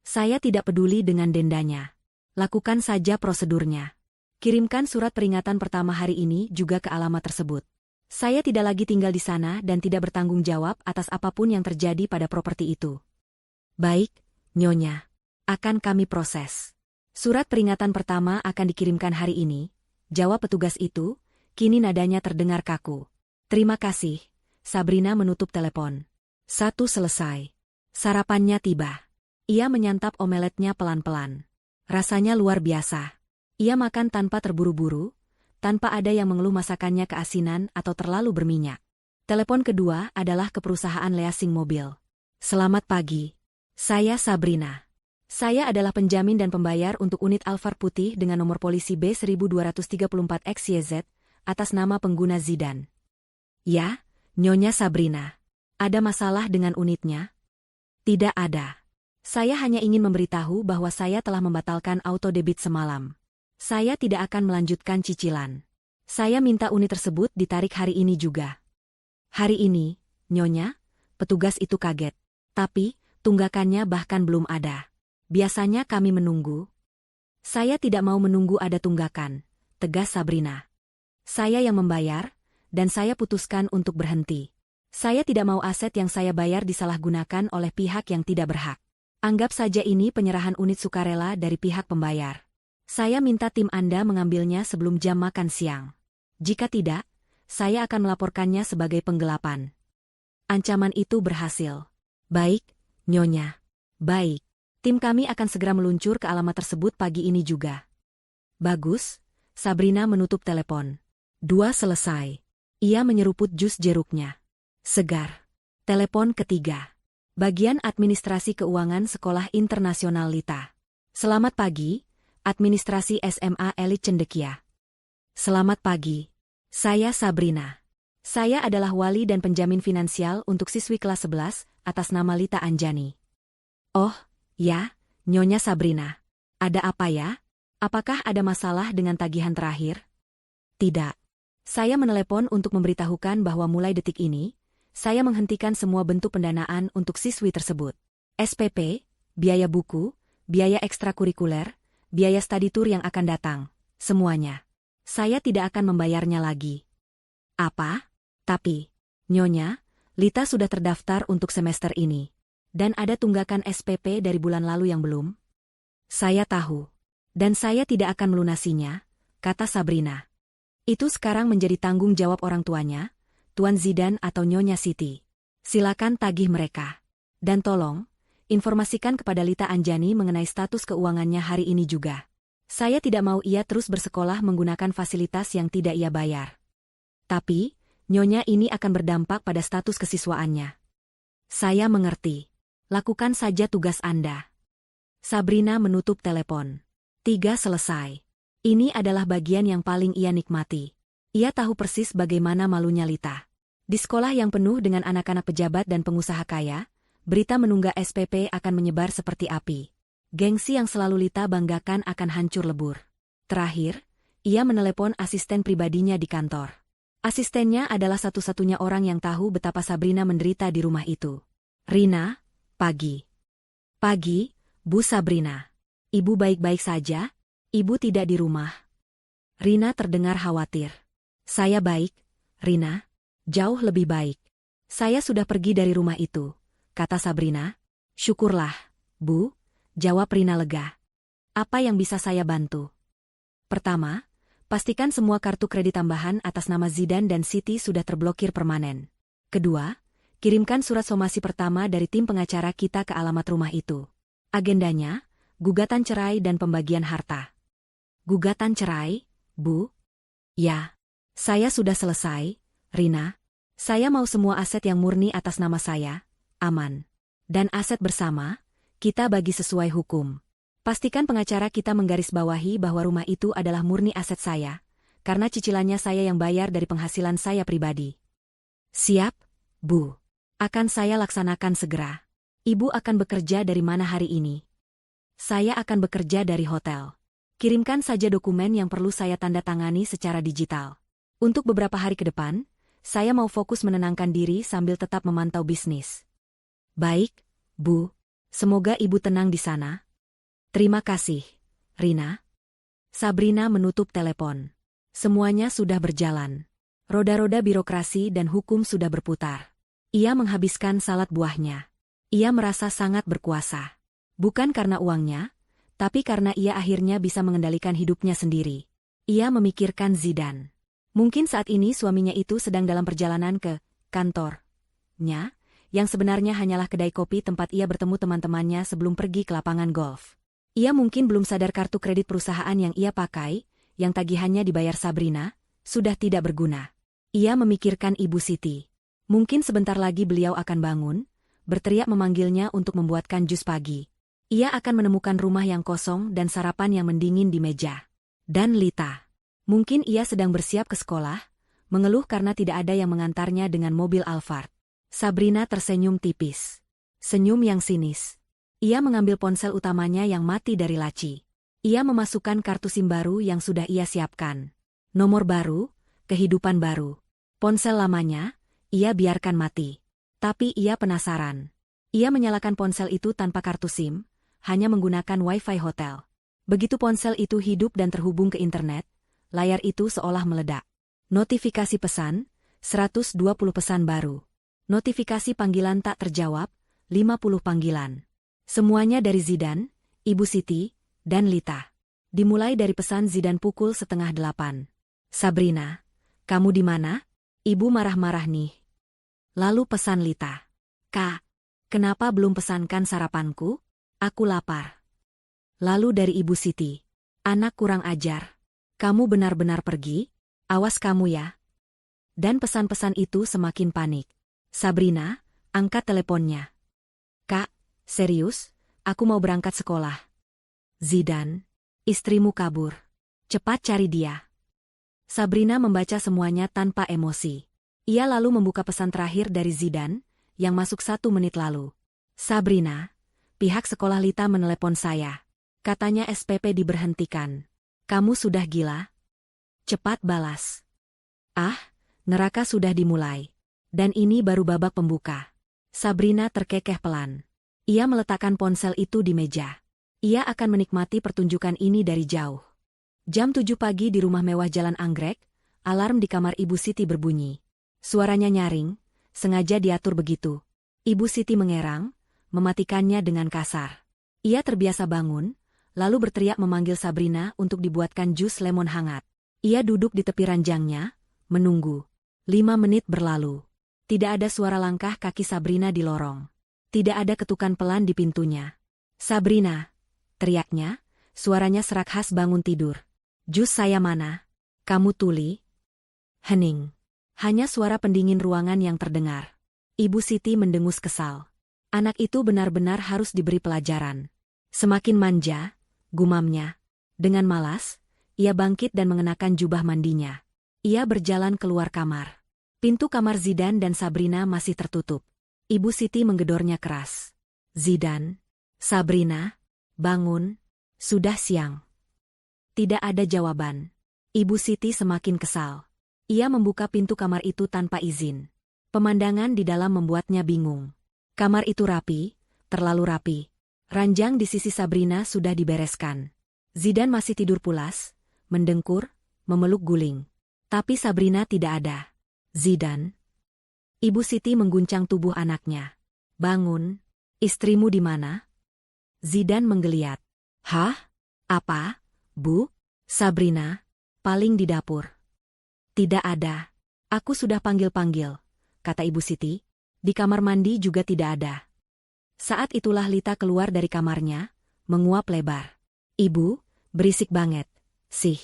Saya tidak peduli dengan dendanya. Lakukan saja prosedurnya. Kirimkan surat peringatan pertama hari ini juga ke alamat tersebut. Saya tidak lagi tinggal di sana dan tidak bertanggung jawab atas apapun yang terjadi pada properti itu. Baik, Nyonya. Akan kami proses. Surat peringatan pertama akan dikirimkan hari ini, jawab petugas itu, kini nadanya terdengar kaku. Terima kasih. Sabrina menutup telepon. Selesai. Sarapannya tiba. Ia menyantap omeletnya pelan-pelan. Rasanya luar biasa. Ia makan tanpa terburu-buru, tanpa ada yang mengeluh masakannya keasinan atau terlalu berminyak. Telepon kedua adalah ke perusahaan leasing mobil. Selamat pagi. Saya Sabrina. Saya adalah penjamin dan pembayar untuk unit Alphard putih dengan nomor polisi B1234XYZ atas nama pengguna Zidan. Ya, Nyonya Sabrina. Ada masalah dengan unitnya? Tidak ada. Saya hanya ingin memberitahu bahwa saya telah membatalkan auto debit semalam. Saya tidak akan melanjutkan cicilan. Saya minta unit tersebut ditarik hari ini juga. Hari ini, Nyonya, petugas itu kaget. Tapi, tunggakannya bahkan belum ada. Biasanya kami menunggu. Saya tidak mau menunggu ada tunggakan, tegas Sabrina. Saya yang membayar, dan saya putuskan untuk berhenti. Saya tidak mau aset yang saya bayar disalahgunakan oleh pihak yang tidak berhak. Anggap saja ini penyerahan unit sukarela dari pihak pembayar. Saya minta tim Anda mengambilnya sebelum jam makan siang. Jika tidak, saya akan melaporkannya sebagai penggelapan. Ancaman itu berhasil. Baik, Nyonya. Baik. Tim kami akan segera meluncur ke alamat tersebut pagi ini juga. Bagus. Sabrina menutup telepon. 2 selesai. Ia menyeruput jus jeruknya. Segar. Telepon ketiga. Bagian Administrasi Keuangan Sekolah Internasional Lita. Selamat pagi, Administrasi SMA Elit Cendekia. Selamat pagi. Saya Sabrina. Saya adalah wali dan penjamin finansial untuk siswi kelas 11 atas nama Lita Anjani. Oh, ya, Nyonya Sabrina. Ada apa ya? Apakah ada masalah dengan tagihan terakhir? Tidak. Saya menelepon untuk memberitahukan bahwa mulai detik ini, saya menghentikan semua bentuk pendanaan untuk siswi tersebut. SPP, biaya buku, biaya ekstrakurikuler, biaya study tour yang akan datang, semuanya. Saya tidak akan membayarnya lagi. Apa? Tapi, Nyonya, Lita sudah terdaftar untuk semester ini. Dan ada tunggakan SPP dari bulan lalu yang belum? Saya tahu. Dan saya tidak akan melunasinya, kata Sabrina. Itu sekarang menjadi tanggung jawab orang tuanya, Tuan Zidan atau Nyonya Siti. Silakan tagih mereka. Dan tolong, informasikan kepada Lita Anjani mengenai status keuangannya hari ini juga. Saya tidak mau ia terus bersekolah menggunakan fasilitas yang tidak ia bayar. Tapi, Nyonya ini akan berdampak pada status kesiswaannya. Saya mengerti. Lakukan saja tugas Anda. Sabrina menutup telepon. 3 selesai. Ini adalah bagian yang paling ia nikmati. Ia tahu persis bagaimana malunya Lita. Di sekolah yang penuh dengan anak-anak pejabat dan pengusaha kaya, berita menunggak SPP akan menyebar seperti api. Gengsi yang selalu Lita banggakan akan hancur lebur. Terakhir, ia menelepon asisten pribadinya di kantor. Asistennya adalah satu-satunya orang yang tahu betapa Sabrina menderita di rumah itu. Rina, pagi. Pagi, Bu Sabrina. Ibu baik-baik saja? Ibu tidak di rumah. Rina terdengar khawatir. Saya baik, Rina. Jauh lebih baik. Saya sudah pergi dari rumah itu, kata Sabrina. Syukurlah, Bu, jawab Rina lega. Apa yang bisa saya bantu? Pertama, pastikan semua kartu kredit tambahan atas nama Zidan dan Siti sudah terblokir permanen. Kedua, kirimkan surat somasi pertama dari tim pengacara kita ke alamat rumah itu. Agendanya, gugatan cerai dan pembagian harta. Gugatan cerai, Bu? Ya. Saya sudah selesai, Rina. Saya mau semua aset yang murni atas nama saya, aman. Dan aset bersama, kita bagi sesuai hukum. Pastikan pengacara kita menggarisbawahi bahwa rumah itu adalah murni aset saya, karena cicilannya saya yang bayar dari penghasilan saya pribadi. Siap, Bu. Akan saya laksanakan segera. Ibu akan bekerja dari mana hari ini? Saya akan bekerja dari hotel. Kirimkan saja dokumen yang perlu saya tanda tangani secara digital. Untuk beberapa hari ke depan, saya mau fokus menenangkan diri sambil tetap memantau bisnis. Baik, Bu. Semoga Ibu tenang di sana. Terima kasih, Rina. Sabrina menutup telepon. Semuanya sudah berjalan. Roda-roda birokrasi dan hukum sudah berputar. Ia menghabiskan salad buahnya. Ia merasa sangat berkuasa. Bukan karena uangnya, tapi karena ia akhirnya bisa mengendalikan hidupnya sendiri. Ia memikirkan Zidan. Mungkin saat ini suaminya itu sedang dalam perjalanan ke kantornya, yang sebenarnya hanyalah kedai kopi tempat ia bertemu teman-temannya sebelum pergi ke lapangan golf. Ia mungkin belum sadar kartu kredit perusahaan yang ia pakai, yang tagihannya dibayar Sabrina, sudah tidak berguna. Ia memikirkan Ibu Siti. Mungkin sebentar lagi beliau akan bangun, berteriak memanggilnya untuk membuatkan jus pagi. Ia akan menemukan rumah yang kosong dan sarapan yang mendingin di meja. Dan Lita. Mungkin ia sedang bersiap ke sekolah, mengeluh karena tidak ada yang mengantarnya dengan mobil Alphard. Sabrina tersenyum tipis. Senyum yang sinis. Ia mengambil ponsel utamanya yang mati dari laci. Ia memasukkan kartu SIM baru yang sudah ia siapkan. Nomor baru, kehidupan baru. Ponsel lamanya, ia biarkan mati. Tapi ia penasaran. Ia menyalakan ponsel itu tanpa kartu SIM, hanya menggunakan Wi-Fi hotel. Begitu ponsel itu hidup dan terhubung ke internet, layar itu seolah meledak. Notifikasi pesan, 120 pesan baru. Notifikasi panggilan tak terjawab, 50 panggilan. Semuanya dari Zidan, Ibu Siti, dan Lita. Dimulai dari pesan Zidan pukul 7:30. Sabrina, kamu di mana? Ibu marah-marah nih. Lalu pesan Lita. Kak, kenapa belum pesankan sarapanku? Aku lapar. Lalu dari Ibu Siti. Anak kurang ajar. Kamu benar-benar pergi? Awas kamu ya. Dan pesan-pesan itu semakin panik. Sabrina, angkat teleponnya. Kak, serius? Aku mau berangkat sekolah. Zidan, istrimu kabur. Cepat cari dia. Sabrina membaca semuanya tanpa emosi. Ia lalu membuka pesan terakhir dari Zidan, yang masuk 1 menit lalu. Sabrina, pihak sekolah Lita menelepon saya. Katanya SPP diberhentikan. Kamu sudah gila? Cepat balas. Ah, neraka sudah dimulai. Dan ini baru babak pembuka. Sabrina terkekeh pelan. Ia meletakkan ponsel itu di meja. Ia akan menikmati pertunjukan ini dari jauh. Jam 7 pagi di rumah mewah Jalan Anggrek, alarm di kamar Ibu Siti berbunyi. Suaranya nyaring, sengaja diatur begitu. Ibu Siti mengerang, mematikannya dengan kasar. Ia terbiasa bangun, lalu berteriak memanggil Sabrina untuk dibuatkan jus lemon hangat. Ia duduk di tepi ranjangnya, menunggu. 5 menit berlalu. Tidak ada suara langkah kaki Sabrina di lorong. Tidak ada ketukan pelan di pintunya. Sabrina, teriaknya, suaranya serak khas bangun tidur. Jus saya mana? Kamu tuli? Hening. Hanya suara pendingin ruangan yang terdengar. Ibu Siti mendengus kesal. Anak itu benar-benar harus diberi pelajaran. Semakin manja, gumamnya. Dengan malas, ia bangkit dan mengenakan jubah mandinya. Ia berjalan keluar kamar. Pintu kamar Zidan dan Sabrina masih tertutup. Ibu Siti menggedornya keras. Zidan, Sabrina, bangun, sudah siang. Tidak ada jawaban. Ibu Siti semakin kesal. Ia membuka pintu kamar itu tanpa izin. Pemandangan di dalam membuatnya bingung. Kamar itu rapi, terlalu rapi. Ranjang di sisi Sabrina sudah dibereskan. Zidan masih tidur pulas, mendengkur, memeluk guling. Tapi Sabrina tidak ada. Zidan. Ibu Siti mengguncang tubuh anaknya. Bangun, istrimu di mana? Zidan menggeliat. Hah? Apa? Bu? Sabrina? Paling di dapur. Tidak ada. Aku sudah panggil-panggil, kata Ibu Siti. Di kamar mandi juga tidak ada. Saat itulah Lita keluar dari kamarnya, menguap lebar. Ibu, berisik banget. Sih.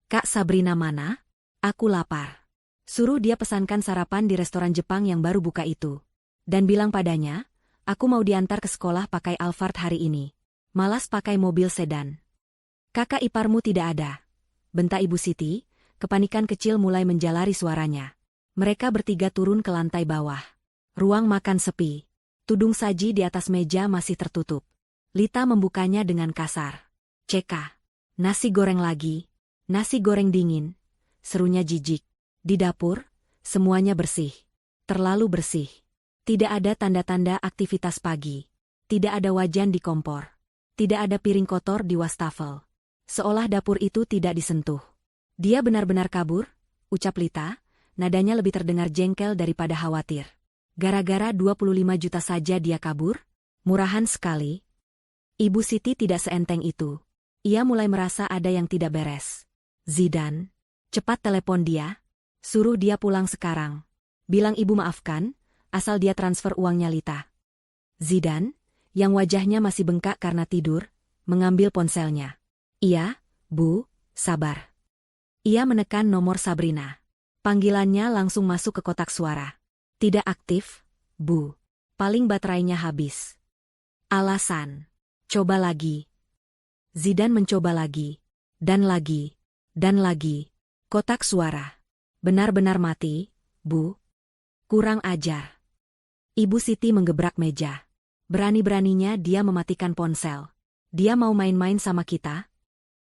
Kak Sabrina mana? Aku lapar. Suruh dia pesankan sarapan di restoran Jepang yang baru buka itu. Dan bilang padanya, aku mau diantar ke sekolah pakai Alphard hari ini. Malas pakai mobil sedan. Kakak iparmu tidak ada. Bentak Ibu Siti, kepanikan kecil mulai menjalari suaranya. Mereka bertiga turun ke lantai bawah. Ruang makan sepi. Tudung saji di atas meja masih tertutup. Lita membukanya dengan kasar. Ceka. Nasi goreng lagi. Nasi goreng dingin. Serunya jijik. Di dapur, semuanya bersih. Terlalu bersih. Tidak ada tanda-tanda aktivitas pagi. Tidak ada wajan di kompor. Tidak ada piring kotor di wastafel. Seolah dapur itu tidak disentuh. Dia benar-benar kabur, ucap Lita, nadanya lebih terdengar jengkel daripada khawatir. Gara-gara 25 juta saja dia kabur? Murahan sekali. Ibu Siti tidak seenteng itu. Ia mulai merasa ada yang tidak beres. Zidan, cepat telepon dia. Suruh dia pulang sekarang. Bilang ibu maafkan, asal dia transfer uangnya Lita. Zidan, yang wajahnya masih bengkak karena tidur, mengambil ponselnya. Iya, Bu, sabar. Ia menekan nomor Sabrina. Panggilannya langsung masuk ke kotak suara. Tidak aktif, Bu. Paling baterainya habis. Alasan. Coba lagi. Zidan mencoba lagi. Dan lagi. Dan lagi. Kotak suara. Benar-benar mati, Bu. Kurang ajar. Ibu Siti menggebrak meja. Berani-beraninya dia mematikan ponsel. Dia mau main-main sama kita?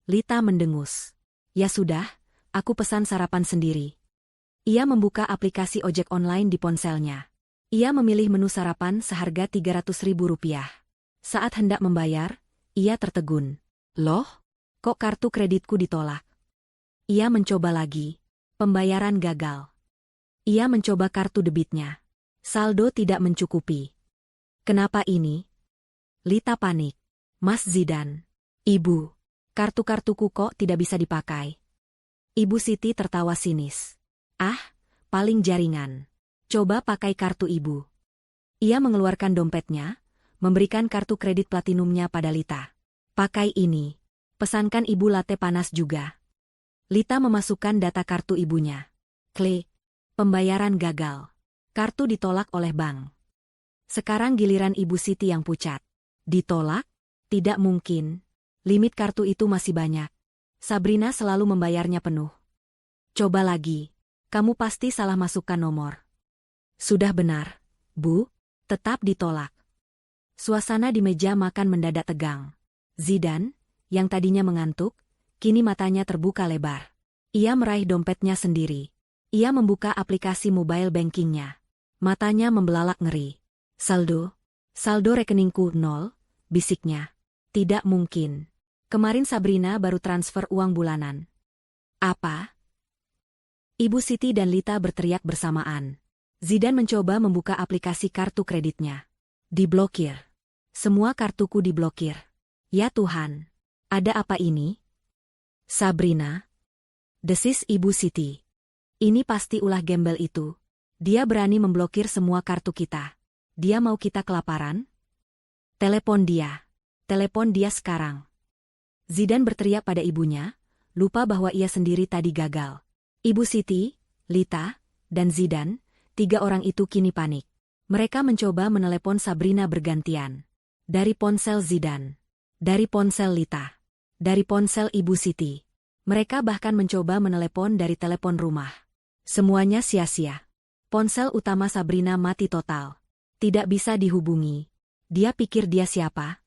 Lita mendengus. Ya sudah, aku pesan sarapan sendiri. Ia membuka aplikasi ojek online di ponselnya. Ia memilih menu sarapan seharga Rp300.000. Saat hendak membayar, ia tertegun. Loh, kok kartu kreditku ditolak? Ia mencoba lagi. Pembayaran gagal. Ia mencoba kartu debitnya. Saldo tidak mencukupi. Kenapa ini? Lita panik. Mas Zidan. Ibu, kartu-kartuku kok tidak bisa dipakai? Ibu Siti tertawa sinis. Ah, paling jaringan. Coba pakai kartu ibu. Ia mengeluarkan dompetnya, memberikan kartu kredit platinumnya pada Lita. Pakai ini. Pesankan ibu latte panas juga. Lita memasukkan data kartu ibunya. Klik. Pembayaran gagal. Kartu ditolak oleh bank. Sekarang giliran Ibu Siti yang pucat. Ditolak? Tidak mungkin. Limit kartu itu masih banyak. Sabrina selalu membayarnya penuh. Coba lagi. Kamu pasti salah masukkan nomor. Sudah benar, Bu. Tetap ditolak. Suasana di meja makan mendadak tegang. Zidan, yang tadinya mengantuk, kini matanya terbuka lebar. Ia meraih dompetnya sendiri. Ia membuka aplikasi mobile bankingnya. Matanya membelalak ngeri. Saldo rekeningku 0, bisiknya. Tidak mungkin. Kemarin Sabrina baru transfer uang bulanan. Apa? Ibu Siti dan Lita berteriak bersamaan. Zidan mencoba membuka aplikasi kartu kreditnya. Diblokir. Semua kartuku diblokir. Ya Tuhan. Ada apa ini? Sabrina. Desis Ibu Siti. Ini pasti ulah gembel itu. Dia berani memblokir semua kartu kita. Dia mau kita kelaparan? Telepon dia. Telepon dia sekarang. Zidan berteriak pada ibunya, lupa bahwa ia sendiri tadi gagal. Ibu Siti, Lita, dan Zidan, 3 orang itu kini panik. Mereka mencoba menelepon Sabrina bergantian. Dari ponsel Zidan. Dari ponsel Lita. Dari ponsel Ibu Siti. Mereka bahkan mencoba menelepon dari telepon rumah. Semuanya sia-sia. Ponsel utama Sabrina mati total. Tidak bisa dihubungi. Dia pikir dia siapa?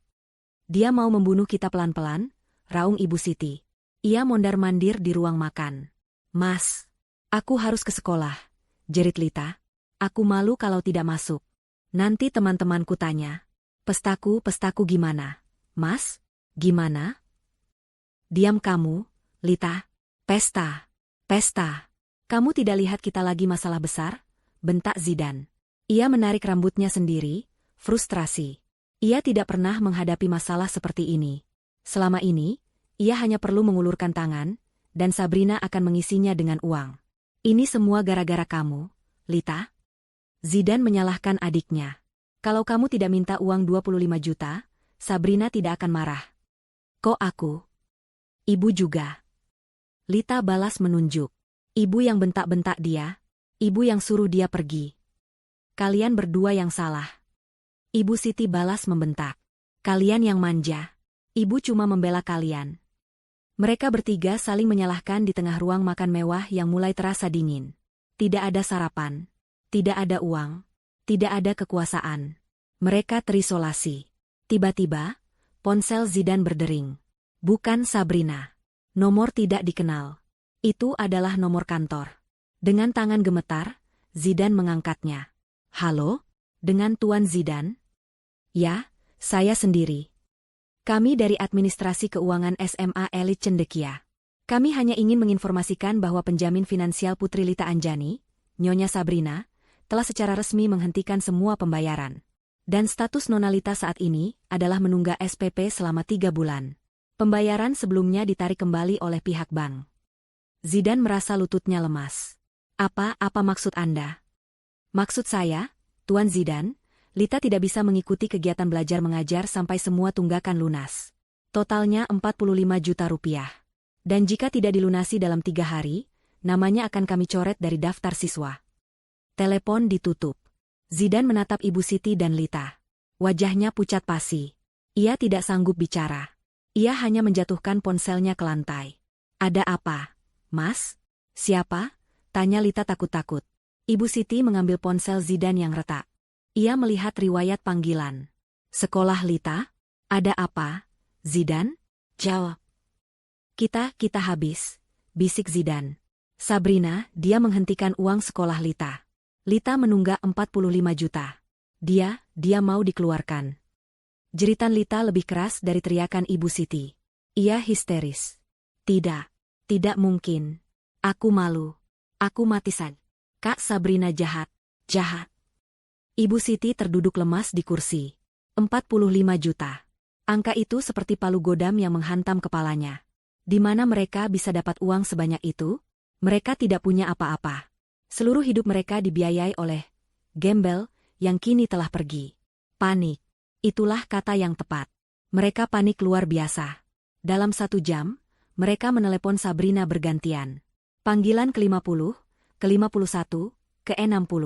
Dia mau membunuh kita pelan-pelan, raung Ibu Siti. Ia mondar-mandir di ruang makan. Mas, aku harus ke sekolah, jerit Lita. Aku malu kalau tidak masuk. Nanti teman-temanku tanya. Pestaku gimana? Mas, gimana? Diam kamu, Lita. Pesta. Kamu tidak lihat kita lagi masalah besar? Bentak Zidan. Ia menarik rambutnya sendiri, frustrasi. Ia tidak pernah menghadapi masalah seperti ini. Selama ini, ia hanya perlu mengulurkan tangan, dan Sabrina akan mengisinya dengan uang. Ini semua gara-gara kamu, Lita. Zidan menyalahkan adiknya. Kalau kamu tidak minta uang 25 juta, Sabrina tidak akan marah. Kok aku? Ibu juga. Lita balas menunjuk. Ibu yang bentak-bentak dia. Ibu yang suruh dia pergi. Kalian berdua yang salah. Ibu Siti balas membentak. Kalian yang manja. Ibu cuma membela kalian. Mereka bertiga saling menyalahkan di tengah ruang makan mewah yang mulai terasa dingin. Tidak ada sarapan. Tidak ada uang. Tidak ada kekuasaan. Mereka terisolasi. Tiba-tiba, ponsel Zidan berdering. Bukan Sabrina. Nomor tidak dikenal. Itu adalah nomor kantor. Dengan tangan gemetar, Zidan mengangkatnya. Halo? Dengan Tuan Zidan? Ya, saya sendiri. Kami dari Administrasi Keuangan SMA Elit Cendekia. Kami hanya ingin menginformasikan bahwa penjamin finansial Putri Lita Anjani, Nyonya Sabrina, telah secara resmi menghentikan semua pembayaran. Dan status Nona Lita saat ini adalah menunggak SPP selama 3 bulan. Pembayaran sebelumnya ditarik kembali oleh pihak bank. Zidan merasa lututnya lemas. Apa maksud Anda? Maksud saya, Tuan Zidan, Lita tidak bisa mengikuti kegiatan belajar mengajar sampai semua tunggakan lunas. Totalnya 45 juta rupiah. Dan jika tidak dilunasi dalam 3 hari, namanya akan kami coret dari daftar siswa. Telepon ditutup. Zidan menatap Ibu Siti dan Lita. Wajahnya pucat pasi. Ia tidak sanggup bicara. Ia hanya menjatuhkan ponselnya ke lantai. Ada apa? Mas? Siapa? Tanya Lita takut-takut. Ibu Siti mengambil ponsel Zidan yang retak. Ia melihat riwayat panggilan. Sekolah Lita? Ada apa? Zidan? Jawab. Kita habis, bisik Zidan. Sabrina, dia menghentikan uang sekolah Lita. Lita menunggak 45 juta. Dia mau dikeluarkan. Jeritan Lita lebih keras dari teriakan Ibu Siti. Ia histeris. Tidak mungkin. Aku malu. Aku mati saja. Kak Sabrina jahat. Ibu Siti terduduk lemas di kursi. 45 juta. Angka itu seperti palu godam yang menghantam kepalanya. Di mana mereka bisa dapat uang sebanyak itu? Mereka tidak punya apa-apa. Seluruh hidup mereka dibiayai oleh gembel yang kini telah pergi. Panik. Itulah kata yang tepat. Mereka panik luar biasa. Dalam 1 jam, mereka menelepon Sabrina bergantian. Panggilan ke-50, ke-51, ke-60.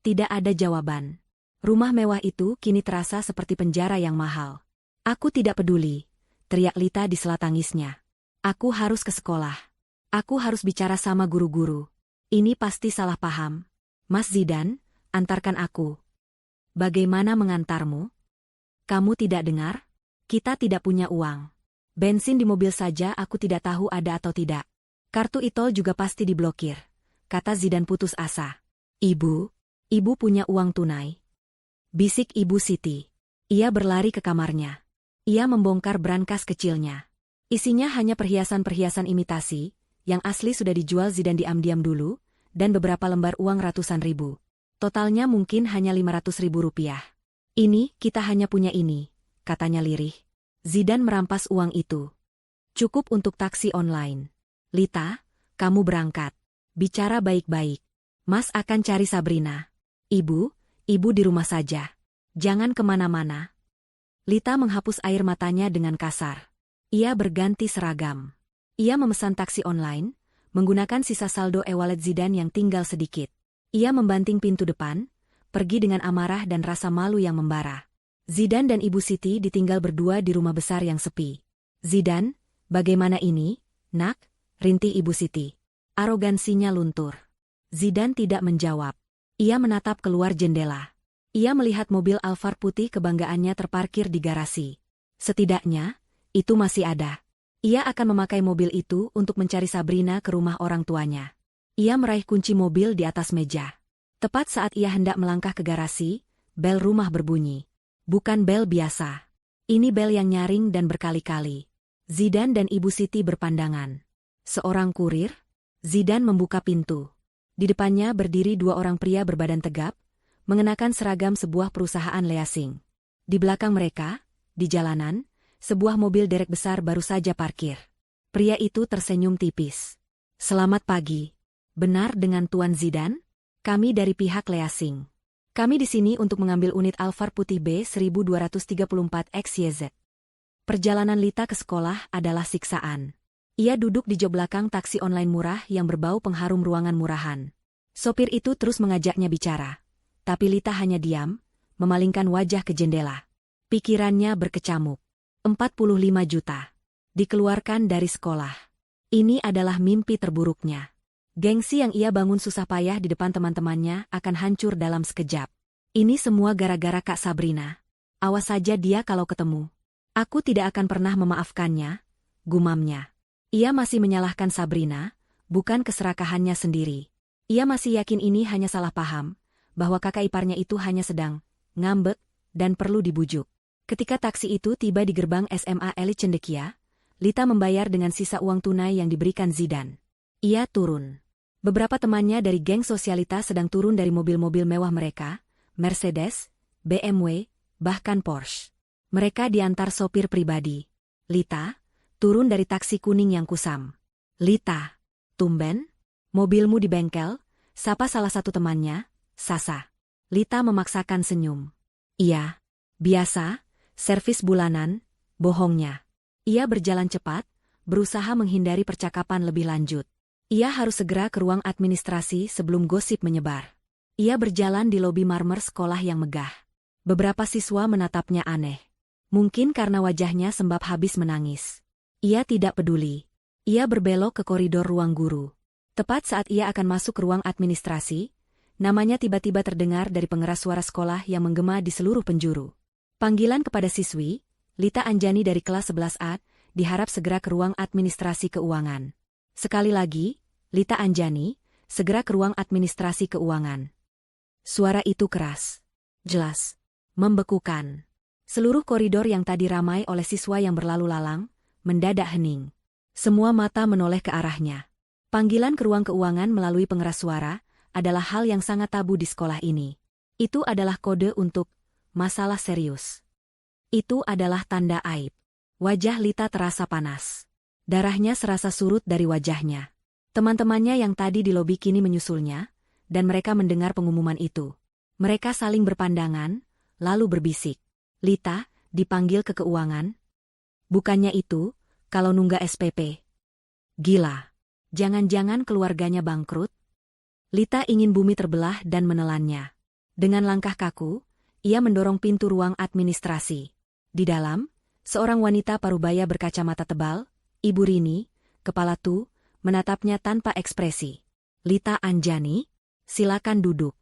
Tidak ada jawaban. Rumah mewah itu kini terasa seperti penjara yang mahal. Aku tidak peduli, teriak Lita di sela tangisnya. Aku harus ke sekolah. Aku harus bicara sama guru-guru. Ini pasti salah paham. Mas Zidan, antarkan aku. Bagaimana mengantarmu? Kamu tidak dengar? Kita tidak punya uang. Bensin di mobil saja aku tidak tahu ada atau tidak. Kartu e-tol juga pasti diblokir, kata Zidan putus asa. Ibu punya uang tunai. Bisik Ibu Siti. Ia berlari ke kamarnya. Ia membongkar brankas kecilnya. Isinya hanya perhiasan-perhiasan imitasi, yang asli sudah dijual Zidan diam-diam dulu, dan beberapa lembar uang ratusan ribu. Totalnya mungkin hanya 500 ribu rupiah. Ini, kita hanya punya ini, katanya lirih. Zidan merampas uang itu. Cukup untuk taksi online. Lita, kamu berangkat. Bicara baik-baik. Mas akan cari Sabrina. Ibu di rumah saja. Jangan kemana-mana. Lita menghapus air matanya dengan kasar. Ia berganti seragam. Ia memesan taksi online, menggunakan sisa saldo e-wallet Zidan yang tinggal sedikit. Ia membanting pintu depan, pergi dengan amarah dan rasa malu yang membara. Zidan dan Ibu Siti ditinggal berdua di rumah besar yang sepi. Zidan, bagaimana ini, nak? Rintih Ibu Siti. Arogansinya luntur. Zidan tidak menjawab. Ia menatap keluar jendela. Ia melihat mobil Alphard putih kebanggaannya terparkir di garasi. Setidaknya, itu masih ada. Ia akan memakai mobil itu untuk mencari Sabrina ke rumah orang tuanya. Ia meraih kunci mobil di atas meja. Tepat saat ia hendak melangkah ke garasi, bel rumah berbunyi. Bukan bel biasa. Ini bel yang nyaring dan berkali-kali. Zidan dan Ibu Siti berpandangan. Seorang kurir? Zidan membuka pintu. Di depannya berdiri 2 orang pria berbadan tegap, mengenakan seragam sebuah perusahaan leasing. Di belakang mereka, di jalanan, sebuah mobil derek besar baru saja parkir. Pria itu tersenyum tipis. Selamat pagi. Benar dengan Tuan Zidan? Kami dari pihak leasing. Kami di sini untuk mengambil unit Alphard putih B1234 XYZ. Perjalanan Lita ke sekolah adalah siksaan. Ia duduk di jok belakang taksi online murah yang berbau pengharum ruangan murahan. Sopir itu terus mengajaknya bicara. Tapi Lita hanya diam, memalingkan wajah ke jendela. Pikirannya berkecamuk. 45 juta. Dikeluarkan dari sekolah. Ini adalah mimpi terburuknya. Gengsi yang ia bangun susah payah di depan teman-temannya akan hancur dalam sekejap. Ini semua gara-gara Kak Sabrina. Awas saja dia kalau ketemu. Aku tidak akan pernah memaafkannya, gumamnya. Ia masih menyalahkan Sabrina, bukan keserakahannya sendiri. Ia masih yakin ini hanya salah paham, bahwa kakak iparnya itu hanya sedang ngambek dan perlu dibujuk. Ketika taksi itu tiba di gerbang SMA Elit Cendekia, Lita membayar dengan sisa uang tunai yang diberikan Zidan. Ia turun. Beberapa temannya dari geng sosialitas sedang turun dari mobil-mobil mewah mereka, Mercedes, BMW, bahkan Porsche. Mereka diantar sopir pribadi. Lita, turun dari taksi kuning yang kusam. Lita, tumben? Mobilmu di bengkel? Sapa salah satu temannya, Sasa. Lita memaksakan senyum. Iya, biasa. Servis bulanan, bohongnya. Ia berjalan cepat, berusaha menghindari percakapan lebih lanjut. Ia harus segera ke ruang administrasi sebelum gosip menyebar. Ia berjalan di lobi marmer sekolah yang megah. Beberapa siswa menatapnya aneh. Mungkin karena wajahnya sembab habis menangis. Ia tidak peduli. Ia berbelok ke koridor ruang guru. Tepat saat ia akan masuk ke ruang administrasi, namanya tiba-tiba terdengar dari pengeras suara sekolah yang menggema di seluruh penjuru. Panggilan kepada siswi, Lita Anjani dari kelas 11A, diharap segera ke ruang administrasi keuangan. Sekali lagi, Lita Anjani, segera ke ruang administrasi keuangan. Suara itu keras, jelas, membekukan. Seluruh koridor yang tadi ramai oleh siswa yang berlalu lalang, mendadak hening. Semua mata menoleh ke arahnya. Panggilan ke ruang keuangan melalui pengeras suara adalah hal yang sangat tabu di sekolah ini. Itu adalah kode untuk masalah serius. Itu adalah tanda aib. Wajah Lita terasa panas. Darahnya serasa surut dari wajahnya. Teman-temannya yang tadi di lobi kini menyusulnya, dan mereka mendengar pengumuman itu. Mereka saling berpandangan, lalu berbisik. Lita, dipanggil ke keuangan? Bukannya itu, kalau nunggak SPP. Gila. Jangan-jangan keluarganya bangkrut? Lita ingin bumi terbelah dan menelannya. Dengan langkah kaku, ia mendorong pintu ruang administrasi. Di dalam, seorang wanita parubaya berkacamata tebal, Ibu Rini, kepala tu, menatapnya tanpa ekspresi. Lita Anjani, silakan duduk.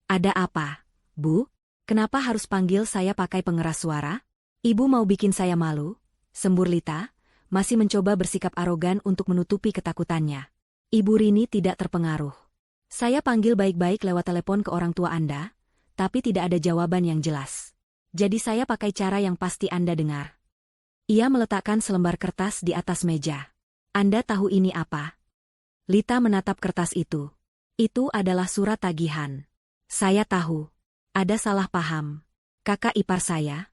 Ada apa, Bu? Kenapa harus panggil saya pakai pengeras suara? Ibu mau bikin saya malu? Sembur Lita, masih mencoba bersikap arogan untuk menutupi ketakutannya. Ibu Rini tidak terpengaruh. Saya panggil baik-baik lewat telepon ke orang tua Anda, tapi tidak ada jawaban yang jelas. Jadi saya pakai cara yang pasti Anda dengar. Ia meletakkan selembar kertas di atas meja. Anda tahu ini apa? Lita menatap kertas itu. Itu adalah surat tagihan. Saya tahu. Ada salah paham. Kakak ipar saya?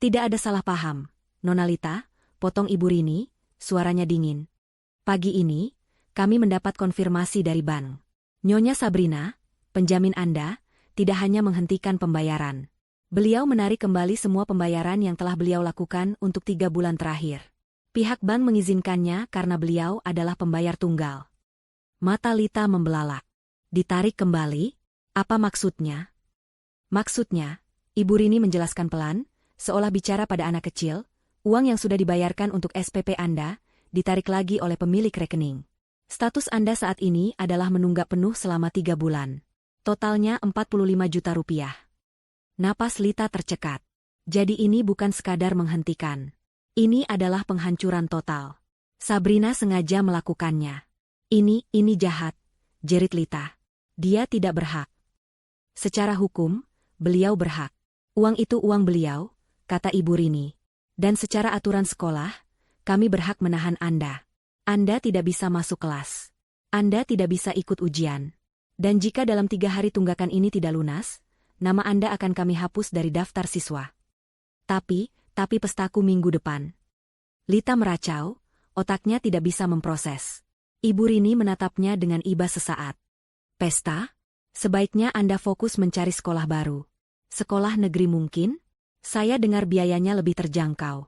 Tidak ada salah paham, Nona Lita, potong Ibu Rini, suaranya dingin. Pagi ini, kami mendapat konfirmasi dari bank. Nyonya Sabrina, penjamin Anda, tidak hanya menghentikan pembayaran. Beliau menarik kembali semua pembayaran yang telah beliau lakukan untuk 3 bulan terakhir. Pihak bank mengizinkannya karena beliau adalah pembayar tunggal. Mata Lita membelalak. Ditarik kembali? Apa maksudnya? Maksudnya, Ibu Rini menjelaskan pelan, seolah bicara pada anak kecil, uang yang sudah dibayarkan untuk SPP Anda, ditarik lagi oleh pemilik rekening. Status Anda saat ini adalah menunggak penuh selama 3 bulan. Totalnya 45 juta rupiah. Napas Lita tercekat. Jadi ini bukan sekadar menghentikan. Ini adalah penghancuran total. Sabrina sengaja melakukannya. Ini jahat, jerit Lita. Dia tidak berhak. Secara hukum, beliau berhak. Uang itu uang beliau, kata Ibu Rini. Dan secara aturan sekolah, kami berhak menahan Anda. Anda tidak bisa masuk kelas. Anda tidak bisa ikut ujian. Dan jika dalam 3 hari tunggakan ini tidak lunas, nama Anda akan kami hapus dari daftar siswa. Tapi pestaku minggu depan. Lita meracau, otaknya tidak bisa memproses. Ibu Rini menatapnya dengan iba sesaat. Pesta? Sebaiknya Anda fokus mencari sekolah baru. Sekolah negeri mungkin? Saya dengar biayanya lebih terjangkau.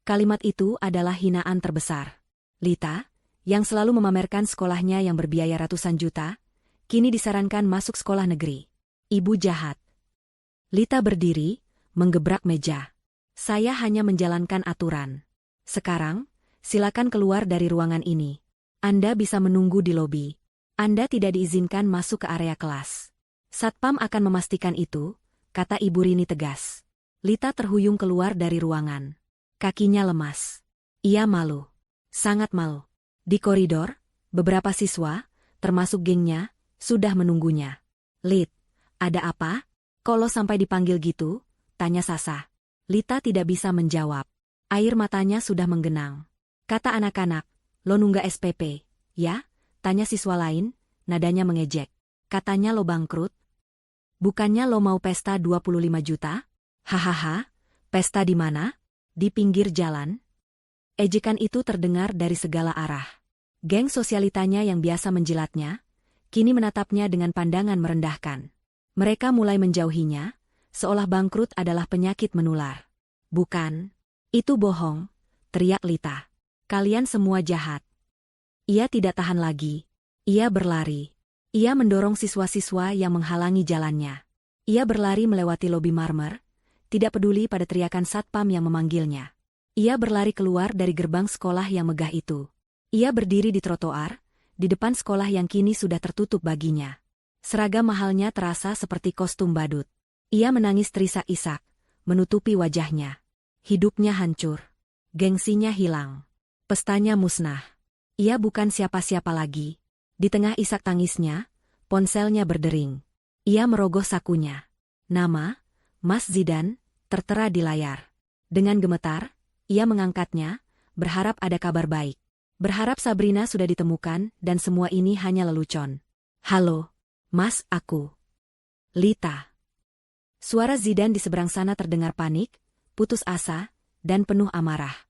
Kalimat itu adalah hinaan terbesar. Lita, yang selalu memamerkan sekolahnya yang berbiaya ratusan juta, kini disarankan masuk sekolah negeri. Ibu jahat. Lita berdiri, menggebrak meja. Saya hanya menjalankan aturan. Sekarang, silakan keluar dari ruangan ini. Anda bisa menunggu di lobi. Anda tidak diizinkan masuk ke area kelas. Satpam akan memastikan itu, kata Ibu Rini tegas. Lita terhuyung keluar dari ruangan. Kakinya lemas. Ia malu. Sangat malu. Di koridor, beberapa siswa, termasuk gengnya, sudah menunggunya. Lit, ada apa? Kalau sampai dipanggil gitu, tanya Sasa. Lita tidak bisa menjawab. Air matanya sudah menggenang. Kata anak-anak, lo nunggak SPP, ya? Tanya siswa lain, nadanya mengejek. Katanya lo bangkrut? Bukannya lo mau pesta 25 juta? Hahaha, pesta di mana? Di pinggir jalan? Ejekan itu terdengar dari segala arah. Geng sosialitanya yang biasa menjilatnya, kini menatapnya dengan pandangan merendahkan. Mereka mulai menjauhinya, seolah bangkrut adalah penyakit menular. Bukan. Itu bohong, teriak Lita. Kalian semua jahat. Ia tidak tahan lagi. Ia berlari. Ia mendorong siswa-siswa yang menghalangi jalannya. Ia berlari melewati lobi marmer, tidak peduli pada teriakan satpam yang memanggilnya. Ia berlari keluar dari gerbang sekolah yang megah itu. Ia berdiri di trotoar, di depan sekolah yang kini sudah tertutup baginya. Seragam mahalnya terasa seperti kostum badut. Ia menangis terisak-isak, menutupi wajahnya. Hidupnya hancur. Gengsinya hilang. Pestanya musnah. Ia bukan siapa-siapa lagi. Di tengah isak tangisnya, ponselnya berdering. Ia merogoh sakunya. Nama, Mas Zidan, tertera di layar. Dengan gemetar, ia mengangkatnya, berharap ada kabar baik. Berharap Sabrina sudah ditemukan dan semua ini hanya lelucon. Halo, Mas, aku. Lita. Suara Zidan di seberang sana terdengar panik, putus asa, dan penuh amarah.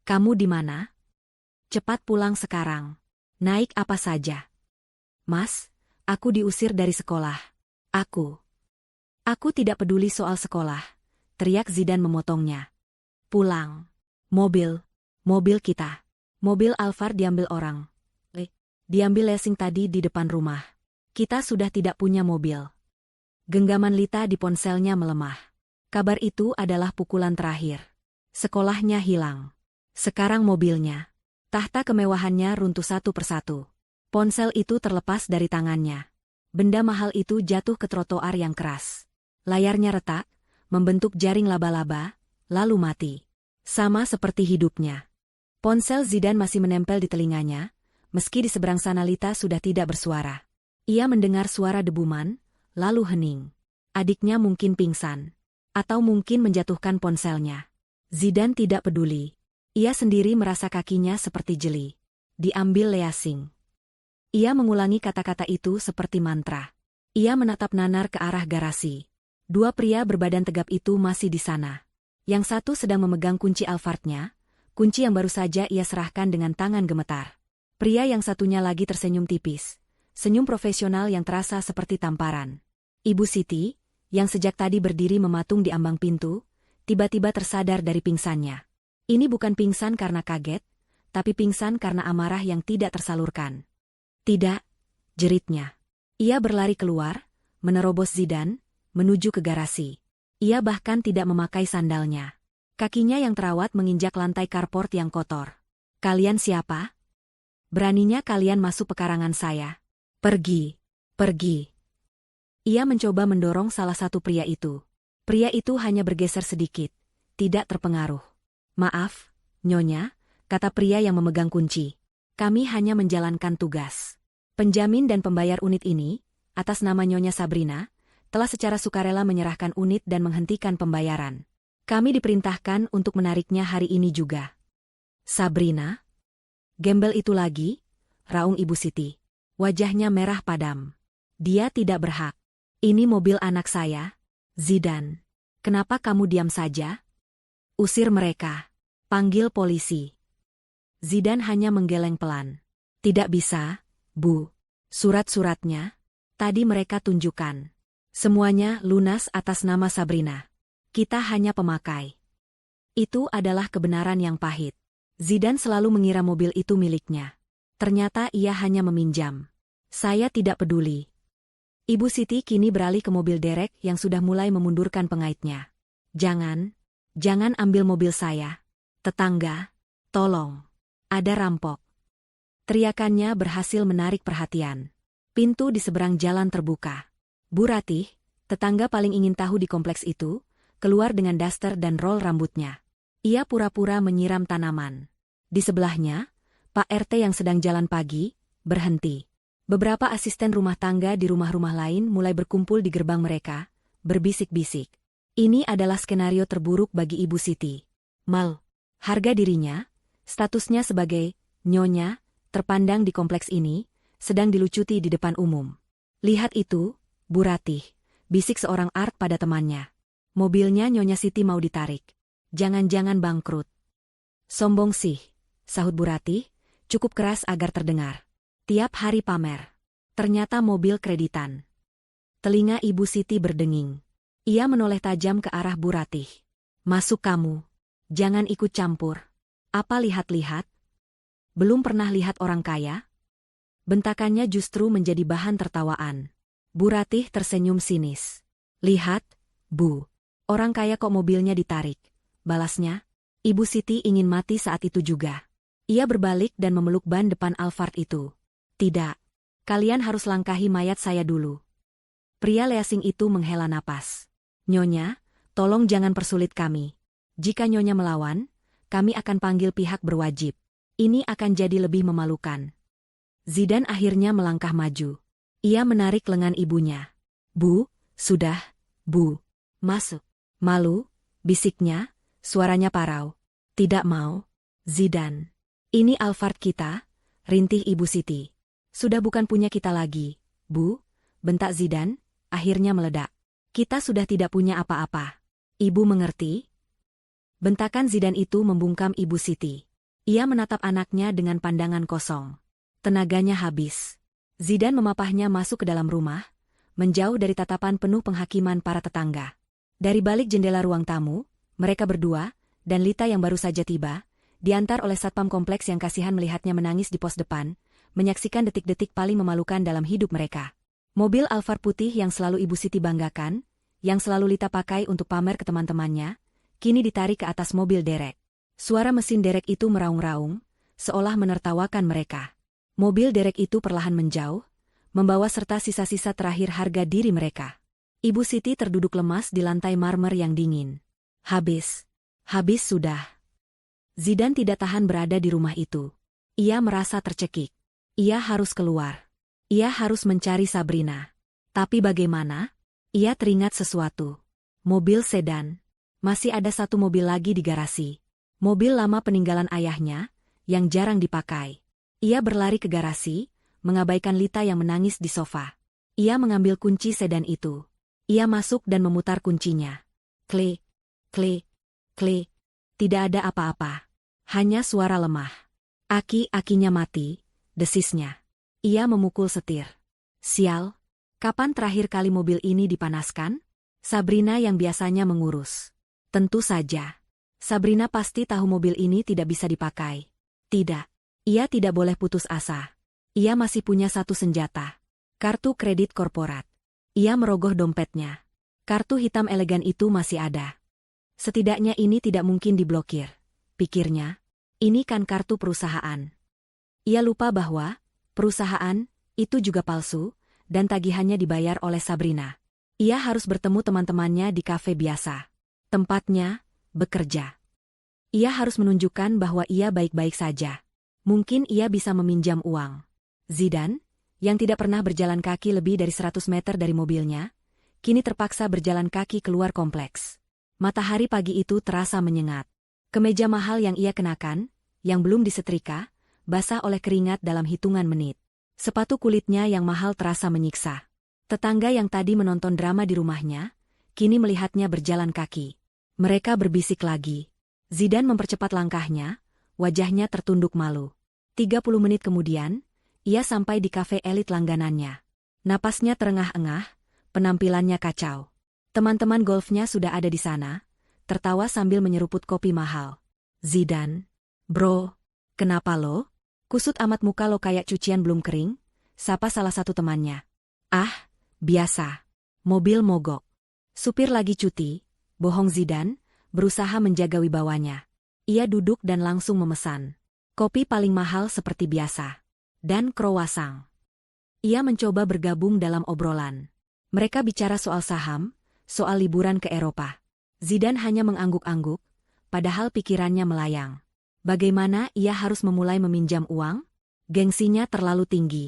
Kamu di mana? Cepat pulang sekarang. Naik apa saja. Mas, aku diusir dari sekolah. Aku tidak peduli soal sekolah, teriak Zidan memotongnya. Pulang. Mobil kita. Mobil Alphard diambil orang. Diambil leasing tadi di depan rumah. Kita sudah tidak punya mobil. Genggaman Lita di ponselnya melemah. Kabar itu adalah pukulan terakhir. Sekolahnya hilang. Sekarang mobilnya. Tahta kemewahannya runtuh satu persatu. Ponsel itu terlepas dari tangannya. Benda mahal itu jatuh ke trotoar yang keras. Layarnya retak, membentuk jaring laba-laba, lalu mati. Sama seperti hidupnya. Ponsel Zidan masih menempel di telinganya, meski di seberang sana Lita sudah tidak bersuara. Ia mendengar suara debuman, lalu hening. Adiknya mungkin pingsan. Atau mungkin menjatuhkan ponselnya. Zidan tidak peduli. Ia sendiri merasa kakinya seperti jeli. Diambil leasing. Ia mengulangi kata-kata itu seperti mantra. Ia menatap nanar ke arah garasi. Dua pria berbadan tegap itu masih di sana. Yang satu sedang memegang kunci Alphardnya, kunci yang baru saja ia serahkan dengan tangan gemetar. Pria yang satunya lagi tersenyum tipis. Senyum profesional yang terasa seperti tamparan. Ibu Siti, yang sejak tadi berdiri mematung di ambang pintu, tiba-tiba tersadar dari pingsannya. Ini bukan pingsan karena kaget, tapi pingsan karena amarah yang tidak tersalurkan. Tidak, jeritnya. Ia berlari keluar, menerobos Zidan, menuju ke garasi. Ia bahkan tidak memakai sandalnya. Kakinya yang terawat menginjak lantai carport yang kotor. Kalian siapa? Beraninya kalian masuk pekarangan saya. Pergi. Ia mencoba mendorong salah satu pria itu. Pria itu hanya bergeser sedikit, tidak terpengaruh. Maaf, Nyonya, kata pria yang memegang kunci. Kami hanya menjalankan tugas. Penjamin dan pembayar unit ini, atas nama Nyonya Sabrina, telah secara sukarela menyerahkan unit dan menghentikan pembayaran. Kami diperintahkan untuk menariknya hari ini juga. Sabrina? Gembel itu lagi? Raung Ibu Siti. Wajahnya merah padam. Dia tidak berhak. Ini mobil anak saya, Zidan. Kenapa kamu diam saja? Usir mereka. Panggil polisi. Zidan hanya menggeleng pelan. Tidak bisa, Bu. Surat-suratnya, tadi mereka tunjukkan. Semuanya lunas atas nama Sabrina. Kita hanya pemakai. Itu adalah kebenaran yang pahit. Zidan selalu mengira mobil itu miliknya. Ternyata ia hanya meminjam. Saya tidak peduli. Ibu Siti kini beralih ke mobil derek yang sudah mulai memundurkan pengaitnya. Jangan ambil mobil saya. Tetangga, tolong. Ada rampok. Teriakannya berhasil menarik perhatian. Pintu di seberang jalan terbuka. Bu Ratih, tetangga paling ingin tahu di kompleks itu, keluar dengan daster dan roll rambutnya. Ia pura-pura menyiram tanaman. Di sebelahnya, Pak RT yang sedang jalan pagi, berhenti. Beberapa asisten rumah tangga di rumah-rumah lain mulai berkumpul di gerbang mereka, berbisik-bisik. Ini adalah skenario terburuk bagi Ibu Siti. Harga dirinya, statusnya sebagai Nyonya, terpandang di kompleks ini, sedang dilucuti di depan umum. Lihat itu, Bu Ratih, bisik seorang art pada temannya. Mobilnya Nyonya Siti mau ditarik. Jangan-jangan bangkrut. Sombong sih, sahut Bu Ratih, cukup keras agar terdengar. Tiap hari pamer. Ternyata mobil kreditan. Telinga Ibu Siti berdenging. Ia menoleh tajam ke arah Bu Ratih. Masuk kamu. Jangan ikut campur. Apa lihat-lihat? Belum pernah lihat orang kaya? Bentakannya justru menjadi bahan tertawaan. Bu Ratih tersenyum sinis. Lihat, Bu. Orang kaya kok mobilnya ditarik. Balasnya, Ibu Siti ingin mati saat itu juga. Ia berbalik dan memeluk ban depan Alphard itu. Tidak. Kalian harus langkahi mayat saya dulu. Pria leasing itu menghela napas. Nyonya, tolong jangan persulit kami. Jika Nyonya melawan, kami akan panggil pihak berwajib. Ini akan jadi lebih memalukan. Zidane akhirnya melangkah maju. Ia menarik lengan ibunya. Bu, sudah, Bu. Masuk. Malu, bisiknya, suaranya parau. Tidak mau. Zidane. Ini Alphard kita, rintih Ibu Siti. Sudah bukan punya kita lagi, Bu, bentak Zidane, akhirnya meledak. Kita sudah tidak punya apa-apa. Ibu mengerti? Bentakan Zidane itu membungkam Ibu Siti. Ia menatap anaknya dengan pandangan kosong. Tenaganya habis. Zidane memapahnya masuk ke dalam rumah, menjauh dari tatapan penuh penghakiman para tetangga. Dari balik jendela ruang tamu, mereka berdua, dan Lita yang baru saja tiba, diantar oleh satpam kompleks yang kasihan melihatnya menangis di pos depan, menyaksikan detik-detik paling memalukan dalam hidup mereka. Mobil Alphard putih yang selalu Ibu Siti banggakan, yang selalu Lita pakai untuk pamer ke teman-temannya, kini ditarik ke atas mobil derek. Suara mesin derek itu meraung-raung, seolah menertawakan mereka. Mobil derek itu perlahan menjauh, membawa serta sisa-sisa terakhir harga diri mereka. Ibu Siti terduduk lemas di lantai marmer yang dingin. Habis. Habis sudah. Zidane tidak tahan berada di rumah itu. Ia merasa tercekik. Ia harus keluar. Ia harus mencari Sabrina. Tapi bagaimana? Ia teringat sesuatu. Mobil sedan. Masih ada satu mobil lagi di garasi. Mobil lama peninggalan ayahnya, yang jarang dipakai. Ia berlari ke garasi, mengabaikan Lita yang menangis di sofa. Ia mengambil kunci sedan itu. Ia masuk dan memutar kuncinya. Klik, klik, klik. Tidak ada apa-apa. Hanya suara lemah. Aki-akinya mati, desisnya. Ia memukul setir. Sial, kapan terakhir kali mobil ini dipanaskan? Sabrina yang biasanya mengurus. Tentu saja. Sabrina pasti tahu mobil ini tidak bisa dipakai. Tidak. Ia tidak boleh putus asa. Ia masih punya satu senjata. Kartu kredit korporat. Ia merogoh dompetnya. Kartu hitam elegan itu masih ada. Setidaknya ini tidak mungkin diblokir. Pikirnya, ini kan kartu perusahaan. Ia lupa bahwa perusahaan itu juga palsu, dan tagihannya dibayar oleh Sabrina. Ia harus bertemu teman-temannya di kafe biasa. Tempatnya, bekerja. Ia harus menunjukkan bahwa ia baik-baik saja. Mungkin ia bisa meminjam uang. Zidane, yang tidak pernah berjalan kaki lebih dari 100 meter dari mobilnya, kini terpaksa berjalan kaki keluar kompleks. Matahari pagi itu terasa menyengat. Kemeja mahal yang ia kenakan, yang belum disetrika, basah oleh keringat dalam hitungan menit. Sepatu kulitnya yang mahal terasa menyiksa. Tetangga yang tadi menonton drama di rumahnya, kini melihatnya berjalan kaki. Mereka berbisik lagi. Zidane mempercepat langkahnya, wajahnya tertunduk malu. 30 menit kemudian, ia sampai di kafe elit langganannya. Napasnya terengah-engah, penampilannya kacau. Teman-teman golfnya sudah ada di sana, tertawa sambil menyeruput kopi mahal. Zidane, bro, kenapa lo? Kusut amat muka lo kayak cucian belum kering, sapa salah satu temannya. Ah, biasa. Mobil mogok. Supir lagi cuti, bohong Zidane, berusaha menjaga wibawanya. Ia duduk dan langsung memesan. Kopi paling mahal seperti biasa. Dan croissant. Ia mencoba bergabung dalam obrolan. Mereka bicara soal saham, soal liburan ke Eropa. Zidane hanya mengangguk-angguk, padahal pikirannya melayang. Bagaimana ia harus memulai meminjam uang? Gengsinya terlalu tinggi.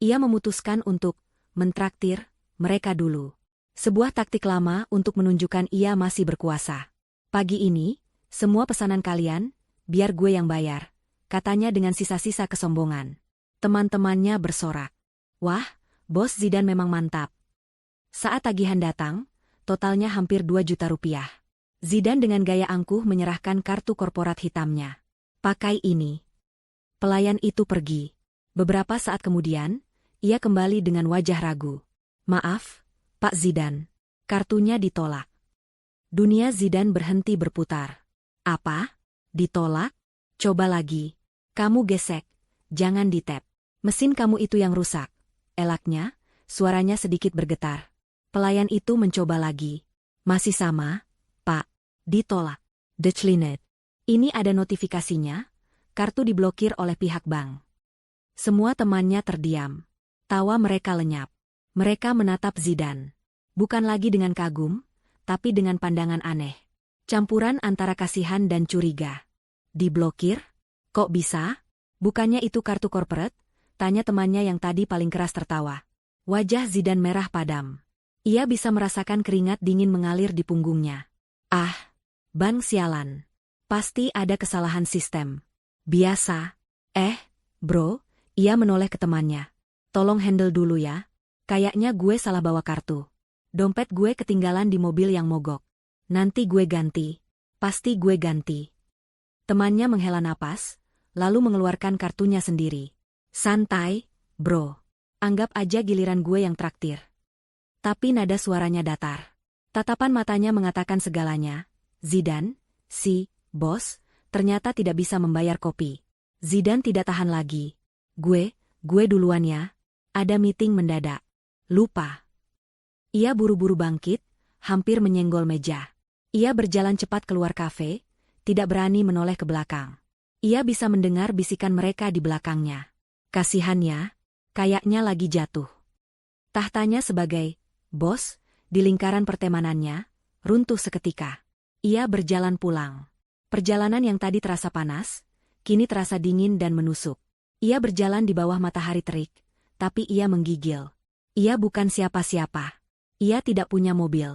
Ia memutuskan untuk mentraktir mereka dulu. Sebuah taktik lama untuk menunjukkan ia masih berkuasa. Pagi ini, semua pesanan kalian, biar gue yang bayar, katanya dengan sisa-sisa kesombongan. Teman-temannya bersorak. Wah, bos Zidane memang mantap. Saat tagihan datang, totalnya hampir 2 juta rupiah. Zidane dengan gaya angkuh menyerahkan kartu korporat hitamnya. Pakai ini. Pelayan itu pergi. Beberapa saat kemudian, ia kembali dengan wajah ragu. Maaf, Pak Zidane. Kartunya ditolak. Dunia Zidane berhenti berputar. Apa? Ditolak? Coba lagi. Kamu gesek. Jangan ditap. Mesin kamu itu yang rusak. Elaknya, suaranya sedikit bergetar. Pelayan itu mencoba lagi. Masih sama, Pak. Ditolak. Declined. Ini ada notifikasinya. Kartu diblokir oleh pihak bank. Semua temannya terdiam. Tawa mereka lenyap. Mereka menatap Zidane. Bukan lagi dengan kagum, tapi dengan pandangan aneh. Campuran antara kasihan dan curiga. Diblokir? Kok bisa? Bukannya itu kartu corporate? Tanya temannya yang tadi paling keras tertawa. Wajah Zidane merah padam. Ia bisa merasakan keringat dingin mengalir di punggungnya. Ah, ban sialan. Pasti ada kesalahan sistem. Biasa. Bro, ia menoleh ke temannya. Tolong handle dulu ya. Kayaknya gue salah bawa kartu. Dompet gue ketinggalan di mobil yang mogok. Nanti gue ganti. Pasti gue ganti. Temannya menghela napas, lalu mengeluarkan kartunya sendiri. Santai, bro. Anggap aja giliran gue yang traktir. Tapi nada suaranya datar. Tatapan matanya mengatakan segalanya. Zidane, bos, ternyata tidak bisa membayar kopi. Zidane tidak tahan lagi. Gue duluan ya. Ada meeting mendadak. Lupa. Ia buru-buru bangkit, hampir menyenggol meja. Ia berjalan cepat keluar kafe, tidak berani menoleh ke belakang. Ia bisa mendengar bisikan mereka di belakangnya. Kasihan ya, kayaknya lagi jatuh. Tahtanya sebagai bos, di lingkaran pertemanannya, runtuh seketika. Ia berjalan pulang. Perjalanan yang tadi terasa panas, kini terasa dingin dan menusuk. Ia berjalan di bawah matahari terik, tapi ia menggigil. Ia bukan siapa-siapa. Ia tidak punya mobil.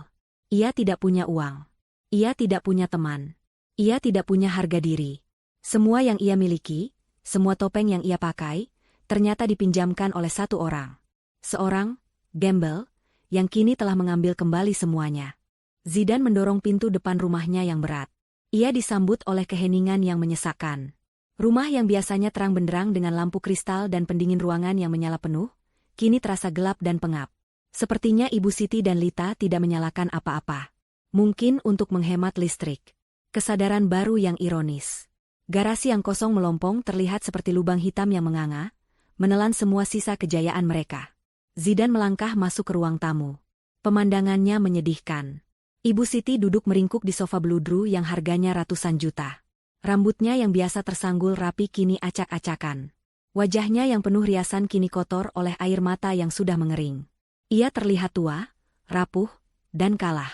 Ia tidak punya uang. Ia tidak punya teman. Ia tidak punya harga diri. Semua yang ia miliki, semua topeng yang ia pakai, ternyata dipinjamkan oleh satu orang. Seorang gembel, yang kini telah mengambil kembali semuanya. Zidane mendorong pintu depan rumahnya yang berat. Ia disambut oleh keheningan yang menyesakkan. Rumah yang biasanya terang benderang dengan lampu kristal dan pendingin ruangan yang menyala penuh, kini terasa gelap dan pengap. Sepertinya Ibu Siti dan Lita tidak menyalakan apa-apa. Mungkin untuk menghemat listrik. Kesadaran baru yang ironis. Garasi yang kosong melompong terlihat seperti lubang hitam yang menganga, menelan semua sisa kejayaan mereka. Zidane melangkah masuk ke ruang tamu. Pemandangannya menyedihkan. Ibu Siti duduk meringkuk di sofa beludru yang harganya ratusan juta. Rambutnya yang biasa tersanggul rapi kini acak-acakan. Wajahnya yang penuh riasan kini kotor oleh air mata yang sudah mengering. Ia terlihat tua, rapuh, dan kalah.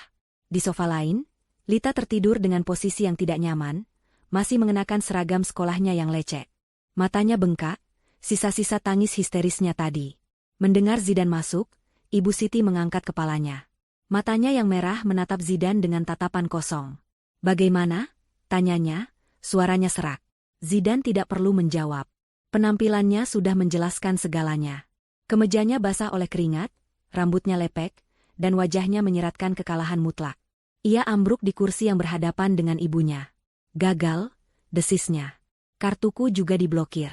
Di sofa lain, Lita tertidur dengan posisi yang tidak nyaman, masih mengenakan seragam sekolahnya yang lecek. Matanya bengkak, sisa-sisa tangis histerisnya tadi. Mendengar Zidane masuk, Ibu Siti mengangkat kepalanya. Matanya yang merah menatap Zidane dengan tatapan kosong. Bagaimana? Tanyanya, suaranya serak. Zidane tidak perlu menjawab. Penampilannya sudah menjelaskan segalanya. Kemejanya basah oleh keringat, rambutnya lepek, dan wajahnya menyeratkan kekalahan mutlak. Ia ambruk di kursi yang berhadapan dengan ibunya. Gagal, desisnya. Kartuku juga diblokir.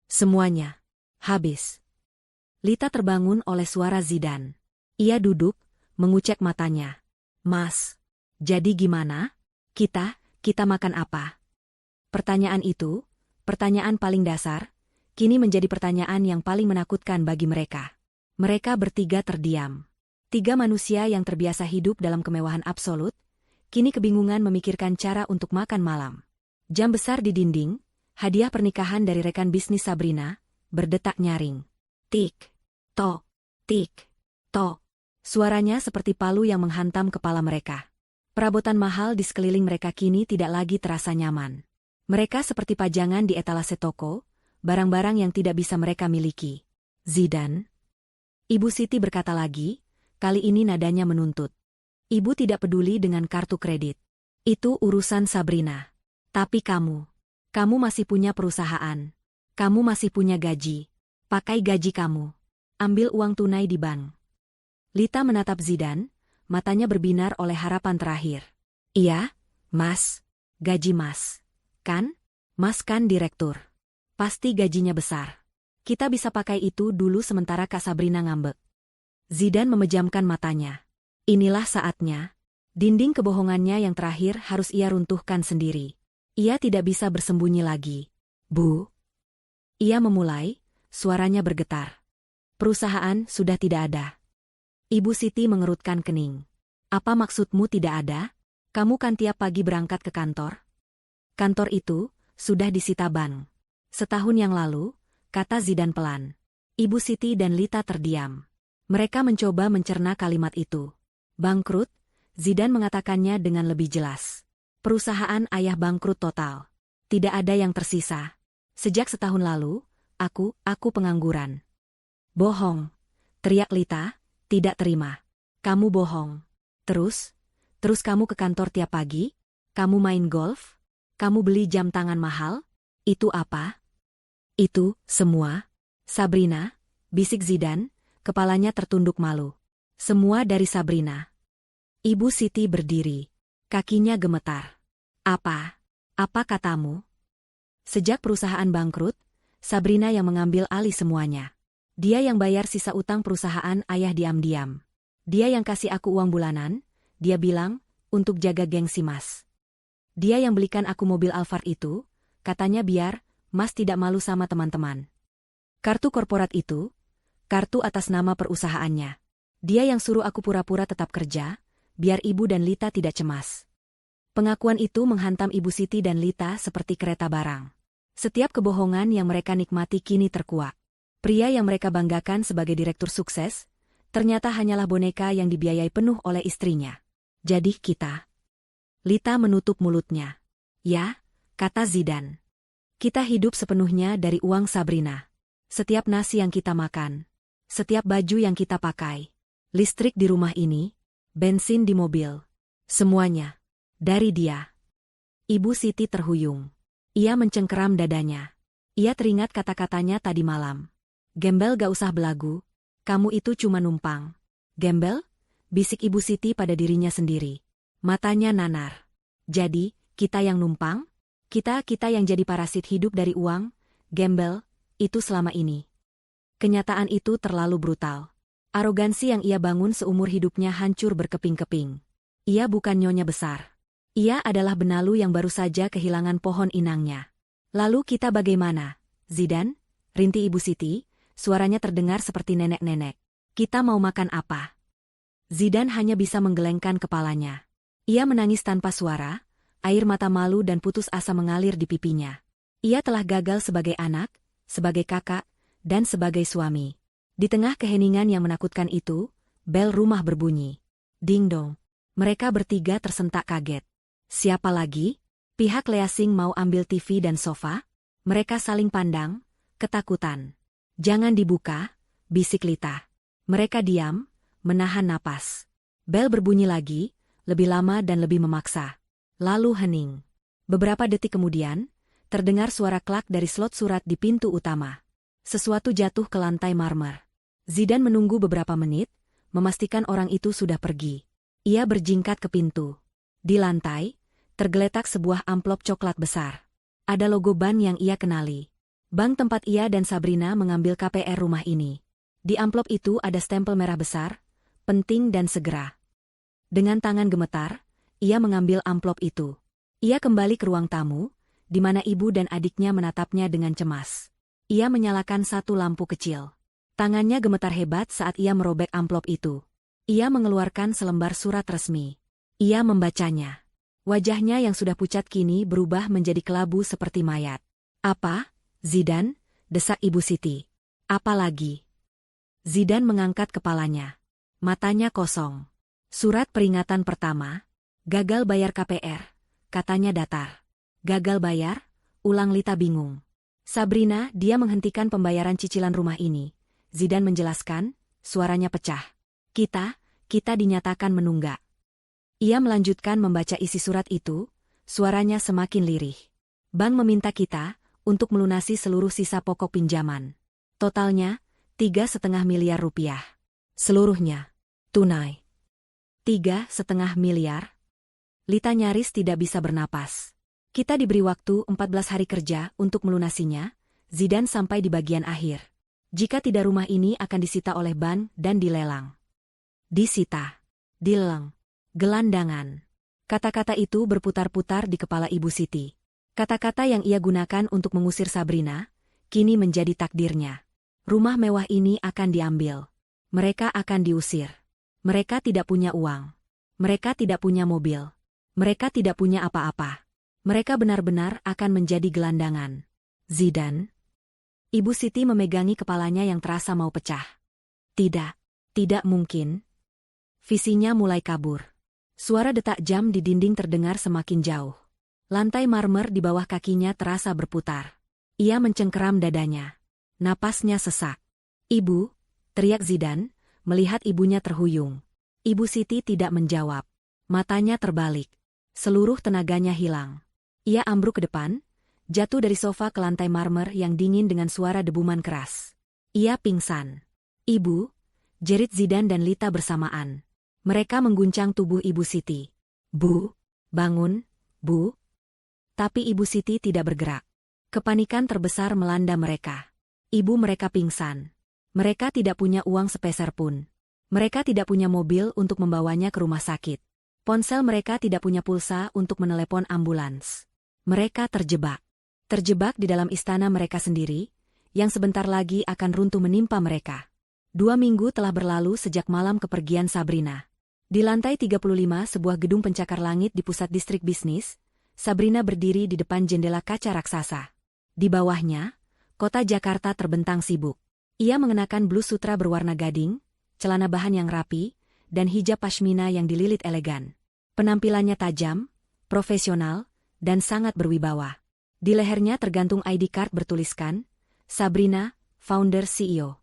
Semuanya. Habis. Lita terbangun oleh suara Zidane. Ia duduk, mengucek matanya. Mas, jadi gimana? Kita makan apa? Pertanyaan itu, pertanyaan paling dasar, kini menjadi pertanyaan yang paling menakutkan bagi mereka. Mereka bertiga terdiam. Tiga manusia yang terbiasa hidup dalam kemewahan absolut, kini kebingungan memikirkan cara untuk makan malam. Jam besar di dinding, hadiah pernikahan dari rekan bisnis Sabrina, berdetak nyaring. Tik, tok, tik, tok. Suaranya seperti palu yang menghantam kepala mereka. Perabotan mahal di sekeliling mereka kini tidak lagi terasa nyaman. Mereka seperti pajangan di etalase toko, barang-barang yang tidak bisa mereka miliki. Zidane. Ibu Siti berkata lagi, kali ini nadanya menuntut. Ibu tidak peduli dengan kartu kredit. Itu urusan Sabrina. Tapi kamu masih punya perusahaan. Kamu masih punya gaji. Pakai gaji kamu. Ambil uang tunai di bank. Lita menatap Zidane, matanya berbinar oleh harapan terakhir. Iya, Mas. Gaji Mas. Kan? Mas kan direktur. Pasti gajinya besar. Kita bisa pakai itu dulu sementara Kak Sabrina ngambek. Zidane memejamkan matanya. Inilah saatnya. Dinding kebohongannya yang terakhir harus ia runtuhkan sendiri. Ia tidak bisa bersembunyi lagi. Bu. Ia memulai, suaranya bergetar. Perusahaan sudah tidak ada. Ibu Siti mengerutkan kening. Apa maksudmu tidak ada? Kamu kan tiap pagi berangkat ke kantor? Kantor itu sudah disita bank. Setahun yang lalu, kata Zidane pelan. Ibu Siti dan Lita terdiam. Mereka mencoba mencerna kalimat itu. Bangkrut, Zidane mengatakannya dengan lebih jelas. Perusahaan ayah bangkrut total. Tidak ada yang tersisa. Sejak setahun lalu, aku pengangguran. Bohong, teriak Lita, tidak terima. Kamu bohong. Terus kamu ke kantor tiap pagi? Kamu main golf? Kamu beli jam tangan mahal? Itu apa? Itu, semua. Sabrina, bisik Zidan, kepalanya tertunduk malu. Semua dari Sabrina. Ibu Siti berdiri. Kakinya gemetar. Apa katamu? Sejak perusahaan bangkrut, Sabrina yang mengambil alih semuanya. Dia yang bayar sisa utang perusahaan ayah diam-diam. Dia yang kasih aku uang bulanan, dia bilang, untuk jaga gengsi Mas. Dia yang belikan aku mobil Alphard itu, katanya biar Mas tidak malu sama teman-teman. Kartu korporat itu, kartu atas nama perusahaannya. Dia yang suruh aku pura-pura tetap kerja, biar ibu dan Lita tidak cemas. Pengakuan itu menghantam Ibu Siti dan Lita seperti kereta barang. Setiap kebohongan yang mereka nikmati kini terkuak. Pria yang mereka banggakan sebagai direktur sukses, ternyata hanyalah boneka yang dibiayai penuh oleh istrinya. Jadi kita. Lita menutup mulutnya. Ya, kata Zidan. Kita hidup sepenuhnya dari uang Sabrina. Setiap nasi yang kita makan, setiap baju yang kita pakai, listrik di rumah ini, bensin di mobil, semuanya dari dia. Ibu Siti terhuyung. Ia mencengkeram dadanya. Ia teringat kata-katanya tadi malam. Gembel gak usah belagu, kamu itu cuma numpang. Gembel? Bisik Ibu Siti pada dirinya sendiri. Matanya nanar. Jadi, kita yang numpang? Kita yang jadi parasit hidup dari uang? Gembel, itu selama ini. Kenyataan itu terlalu brutal. Arogansi yang ia bangun seumur hidupnya hancur berkeping-keping. Ia bukan nyonya besar. Ia adalah benalu yang baru saja kehilangan pohon inangnya. Lalu kita bagaimana? Zidan, rinti Ibu Siti, suaranya terdengar seperti nenek-nenek. Kita mau makan apa? Zidan hanya bisa menggelengkan kepalanya. Ia menangis tanpa suara, air mata malu dan putus asa mengalir di pipinya. Ia telah gagal sebagai anak, sebagai kakak, dan sebagai suami. Di tengah keheningan yang menakutkan itu, bel rumah berbunyi. Ding dong. Mereka bertiga tersentak kaget. Siapa lagi? Pihak Leasing mau ambil TV dan sofa? Mereka saling pandang, ketakutan. Jangan dibuka, bisik Lita. Mereka diam, menahan napas. Bel berbunyi lagi, lebih lama dan lebih memaksa. Lalu hening. Beberapa detik kemudian, terdengar suara klak dari slot surat di pintu utama. Sesuatu jatuh ke lantai marmer. Zidan menunggu beberapa menit, memastikan orang itu sudah pergi. Ia berjingkat ke pintu. Di lantai, tergeletak sebuah amplop coklat besar. Ada logo bank yang ia kenali. Bank tempat ia dan Sabrina mengambil KPR rumah ini. Di amplop itu ada stempel merah besar, penting dan segera. Dengan tangan gemetar, ia mengambil amplop itu. Ia kembali ke ruang tamu, di mana ibu dan adiknya menatapnya dengan cemas. Ia menyalakan satu lampu kecil. Tangannya gemetar hebat saat ia merobek amplop itu. Ia mengeluarkan selembar surat resmi. Ia membacanya. Wajahnya yang sudah pucat kini berubah menjadi kelabu seperti mayat. Apa? Zidan? Desak Ibu Siti. Apa lagi? Zidan mengangkat kepalanya. Matanya kosong. Surat peringatan pertama. Gagal bayar KPR. Katanya datar. Gagal bayar? Ulang Lita bingung. Sabrina, dia menghentikan pembayaran cicilan rumah ini. Zidan menjelaskan, suaranya pecah. Kita dinyatakan menunggak. Ia melanjutkan membaca isi surat itu, suaranya semakin lirih. Bank meminta kita untuk melunasi seluruh sisa pokok pinjaman. Totalnya, 3,5 miliar rupiah. Seluruhnya. Tunai. 3,5 miliar? Lita nyaris tidak bisa bernapas. Kita diberi waktu 14 hari kerja untuk melunasinya, Zidan sampai di bagian akhir. Jika tidak rumah ini akan disita oleh bank dan dilelang. Disita. Dilelang. Gelandangan. Kata-kata itu berputar-putar di kepala Ibu Siti. Kata-kata yang ia gunakan untuk mengusir Sabrina, kini menjadi takdirnya. Rumah mewah ini akan diambil. Mereka akan diusir. Mereka tidak punya uang. Mereka tidak punya mobil. Mereka tidak punya apa-apa. Mereka benar-benar akan menjadi gelandangan. Zidan? Ibu Siti memegangi kepalanya yang terasa mau pecah. Tidak mungkin. Visinya mulai kabur. Suara detak jam di dinding terdengar semakin jauh. Lantai marmer di bawah kakinya terasa berputar. Ia mencengkeram dadanya. Napasnya sesak. "Ibu," teriak Zidan, melihat ibunya terhuyung. Ibu Siti tidak menjawab. Matanya terbalik. Seluruh tenaganya hilang. Ia ambruk ke depan, jatuh dari sofa ke lantai marmer yang dingin dengan suara debuman keras. Ia pingsan. "Ibu," jerit Zidan dan Lita bersamaan. Mereka mengguncang tubuh Ibu Siti. "Bu, bangun, Bu." Tapi Ibu Siti tidak bergerak. Kepanikan terbesar melanda mereka. Ibu mereka pingsan. Mereka tidak punya uang sepeser pun. Mereka tidak punya mobil untuk membawanya ke rumah sakit. Ponsel mereka tidak punya pulsa untuk menelepon ambulans. Mereka terjebak. Terjebak di dalam istana mereka sendiri, yang sebentar lagi akan runtuh menimpa mereka. 2 minggu telah berlalu sejak malam kepergian Sabrina. Di lantai 35 sebuah gedung pencakar langit di pusat distrik bisnis, Sabrina berdiri di depan jendela kaca raksasa. Di bawahnya, kota Jakarta terbentang sibuk. Ia mengenakan blus sutra berwarna gading, celana bahan yang rapi, dan hijab pashmina yang dililit elegan. Penampilannya tajam, profesional, dan sangat berwibawa. Di lehernya tergantung ID card bertuliskan, Sabrina, Founder CEO.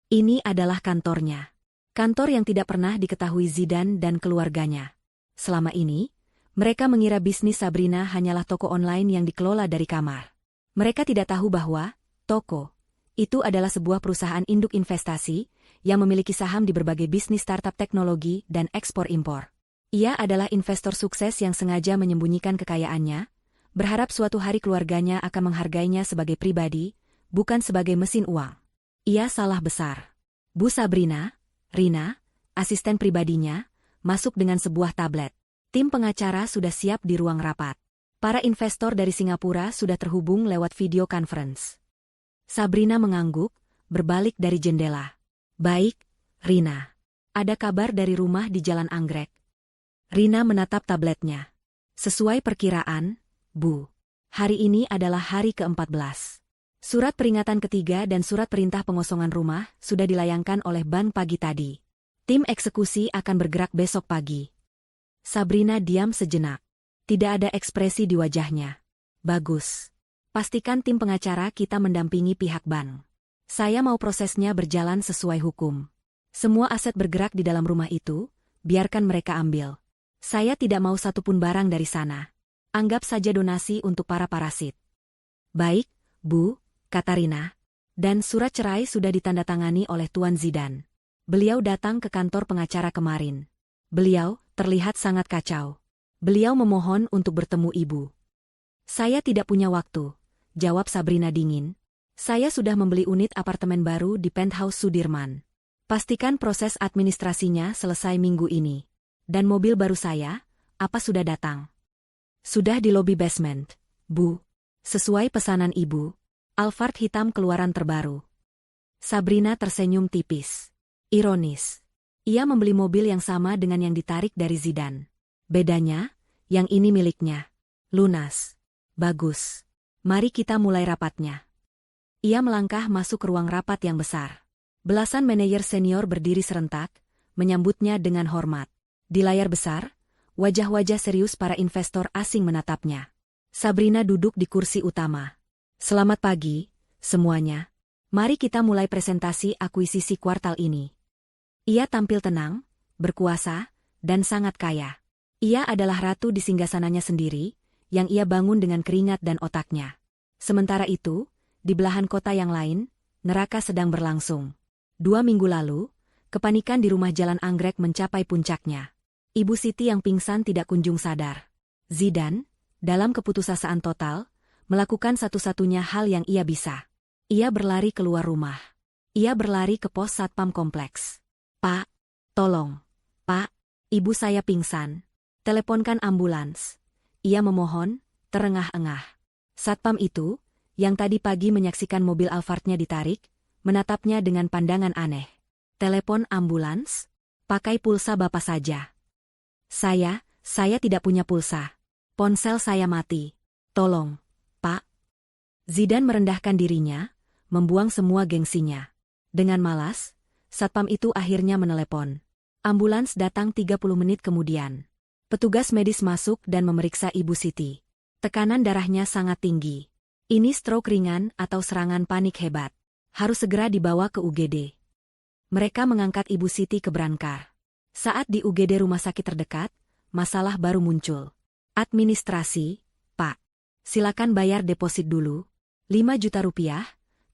Ini adalah kantornya. Kantor yang tidak pernah diketahui Zidan dan keluarganya. Selama ini, mereka mengira bisnis Sabrina hanyalah toko online yang dikelola dari kamar. Mereka tidak tahu bahwa toko itu adalah sebuah perusahaan induk investasi yang memiliki saham di berbagai bisnis startup teknologi dan ekspor-impor. Ia adalah investor sukses yang sengaja menyembunyikan kekayaannya, berharap suatu hari keluarganya akan menghargainya sebagai pribadi, bukan sebagai mesin uang. Ia salah besar. Bu Sabrina, Rina, asisten pribadinya, masuk dengan sebuah tablet. Tim pengacara sudah siap di ruang rapat. Para investor dari Singapura sudah terhubung lewat video conference. Sabrina mengangguk, berbalik dari jendela. "Baik, Rina. Ada kabar dari rumah di Jalan Anggrek." Rina menatap tabletnya. "Sesuai perkiraan, Bu. Hari ini adalah hari ke-14. Surat peringatan ketiga dan surat perintah pengosongan rumah sudah dilayangkan oleh bank pagi tadi. Tim eksekusi akan bergerak besok pagi." Sabrina diam sejenak. Tidak ada ekspresi di wajahnya. "Bagus. Pastikan tim pengacara kita mendampingi pihak bank. Saya mau prosesnya berjalan sesuai hukum. Semua aset bergerak di dalam rumah itu, biarkan mereka ambil. Saya tidak mau satupun barang dari sana. Anggap saja donasi untuk para parasit." "Baik, Bu," kata Rina. Dan surat cerai sudah ditandatangani oleh Tuan Zidan. Beliau datang ke kantor pengacara kemarin. Beliau terlihat sangat kacau. Beliau memohon untuk bertemu ibu. "Saya tidak punya waktu," jawab Sabrina dingin. "Saya sudah membeli unit apartemen baru di penthouse Sudirman. Pastikan proses administrasinya selesai minggu ini. Dan mobil baru saya, apa sudah datang?" "Sudah di lobi basement, Bu. Sesuai pesanan ibu. Alphard hitam keluaran terbaru." Sabrina tersenyum tipis. Ironis. Ia membeli mobil yang sama dengan yang ditarik dari Zidan. Bedanya, yang ini miliknya. Lunas. "Bagus. Mari kita mulai rapatnya." Ia melangkah masuk ke ruang rapat yang besar. Belasan manajer senior berdiri serentak, menyambutnya dengan hormat. Di layar besar, wajah-wajah serius para investor asing menatapnya. Sabrina duduk di kursi utama. "Selamat pagi, semuanya. Mari kita mulai presentasi akuisisi kuartal ini." Ia tampil tenang, berkuasa, dan sangat kaya. Ia adalah ratu di singgasananya sendiri, yang ia bangun dengan keringat dan otaknya. Sementara itu, di belahan kota yang lain, neraka sedang berlangsung. 2 minggu lalu, kepanikan di rumah Jalan Anggrek mencapai puncaknya. Ibu Siti yang pingsan tidak kunjung sadar. Zidan, dalam keputusasaan total, melakukan satu-satunya hal yang ia bisa. Ia berlari keluar rumah. Ia berlari ke pos satpam kompleks. "Pak, tolong. Pak, ibu saya pingsan. Teleponkan ambulans." Ia memohon, terengah-engah. Satpam itu, yang tadi pagi menyaksikan mobil Alphardnya ditarik, menatapnya dengan pandangan aneh. "Telepon ambulans? Pakai pulsa Bapak saja." Saya tidak punya pulsa. Ponsel saya mati. Tolong, Pak." Zidan merendahkan dirinya, membuang semua gengsinya. Dengan malas, satpam itu akhirnya menelepon. Ambulans datang 30 menit kemudian. Petugas medis masuk dan memeriksa Ibu Siti. Tekanan darahnya sangat tinggi. Ini stroke ringan atau serangan panik hebat. Harus segera dibawa ke UGD. Mereka mengangkat Ibu Siti ke brankar. Saat di UGD rumah sakit terdekat, masalah baru muncul. Administrasi, Pak. Silakan bayar deposit dulu. 5 juta rupiah,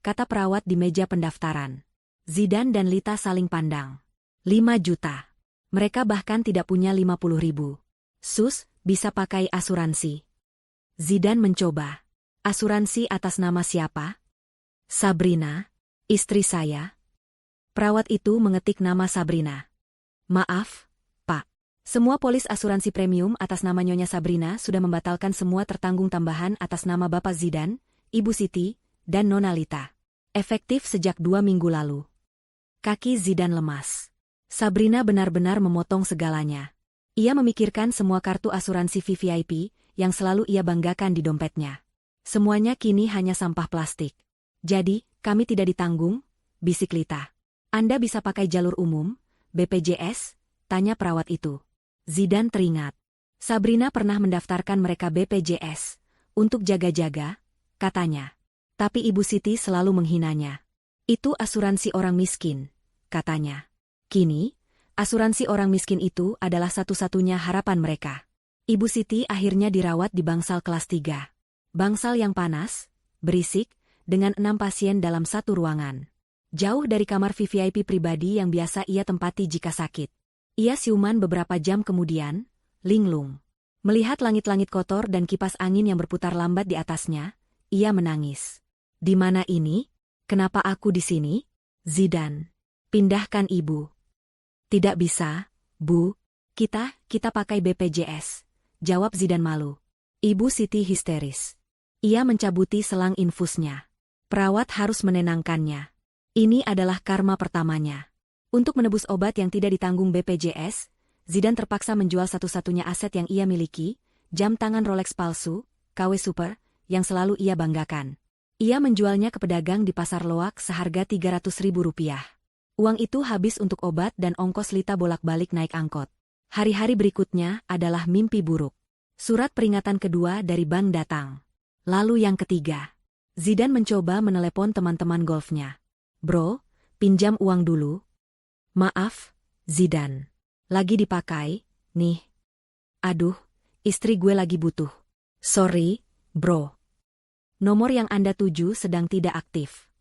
kata perawat di meja pendaftaran. Zidan dan Lita saling pandang. 5 juta. Mereka bahkan tidak punya 50 ribu. Sus, bisa pakai asuransi. Zidan mencoba. Asuransi atas nama siapa? Sabrina, istri saya. Perawat itu mengetik nama Sabrina. Maaf, Pak. Semua polis asuransi premium atas nama Nyonya Sabrina sudah membatalkan semua tertanggung tambahan atas nama Bapak Zidan, Ibu Siti, dan Nona Lita. Efektif sejak 2 minggu lalu. Kaki Zidan lemas. Sabrina benar-benar memotong segalanya. Ia memikirkan semua kartu asuransi VVIP yang selalu ia banggakan di dompetnya. Semuanya kini hanya sampah plastik. Jadi, kami tidak ditanggung, bisik Lita. Anda bisa pakai jalur umum, BPJS, tanya perawat itu. Zidan teringat. Sabrina pernah mendaftarkan mereka BPJS, untuk jaga-jaga, katanya. Tapi Ibu Siti selalu menghinanya. Itu asuransi orang miskin, katanya. Kini, asuransi orang miskin itu adalah satu-satunya harapan mereka. Ibu Siti akhirnya dirawat di bangsal kelas 3. Bangsal yang panas, berisik, dengan 6 pasien dalam satu ruangan. Jauh dari kamar VVIP pribadi yang biasa ia tempati jika sakit. Ia siuman beberapa jam kemudian, linglung. Melihat langit-langit kotor dan kipas angin yang berputar lambat di atasnya, ia menangis. Di mana ini? Kenapa aku di sini? Zidan. Pindahkan ibu. Tidak bisa, Bu. Kita pakai BPJS. Jawab Zidan malu. Ibu Siti histeris. Ia mencabuti selang infusnya. Perawat harus menenangkannya. Ini adalah karma pertamanya. Untuk menebus obat yang tidak ditanggung BPJS, Zidan terpaksa menjual satu-satunya aset yang ia miliki, jam tangan Rolex palsu, KW Super, yang selalu ia banggakan. Ia menjualnya ke pedagang di pasar loak seharga 300 ribu rupiah. Uang itu habis untuk obat dan ongkos Lita bolak-balik naik angkot. Hari-hari berikutnya adalah mimpi buruk. Surat peringatan kedua dari bank datang. Lalu yang ketiga. Zidan mencoba menelepon teman-teman golfnya. Bro, pinjam uang dulu. Maaf, Zidan. Lagi dipakai, nih. Aduh, istri gue lagi butuh. Sorry, bro. Nomor yang Anda tuju sedang tidak aktif.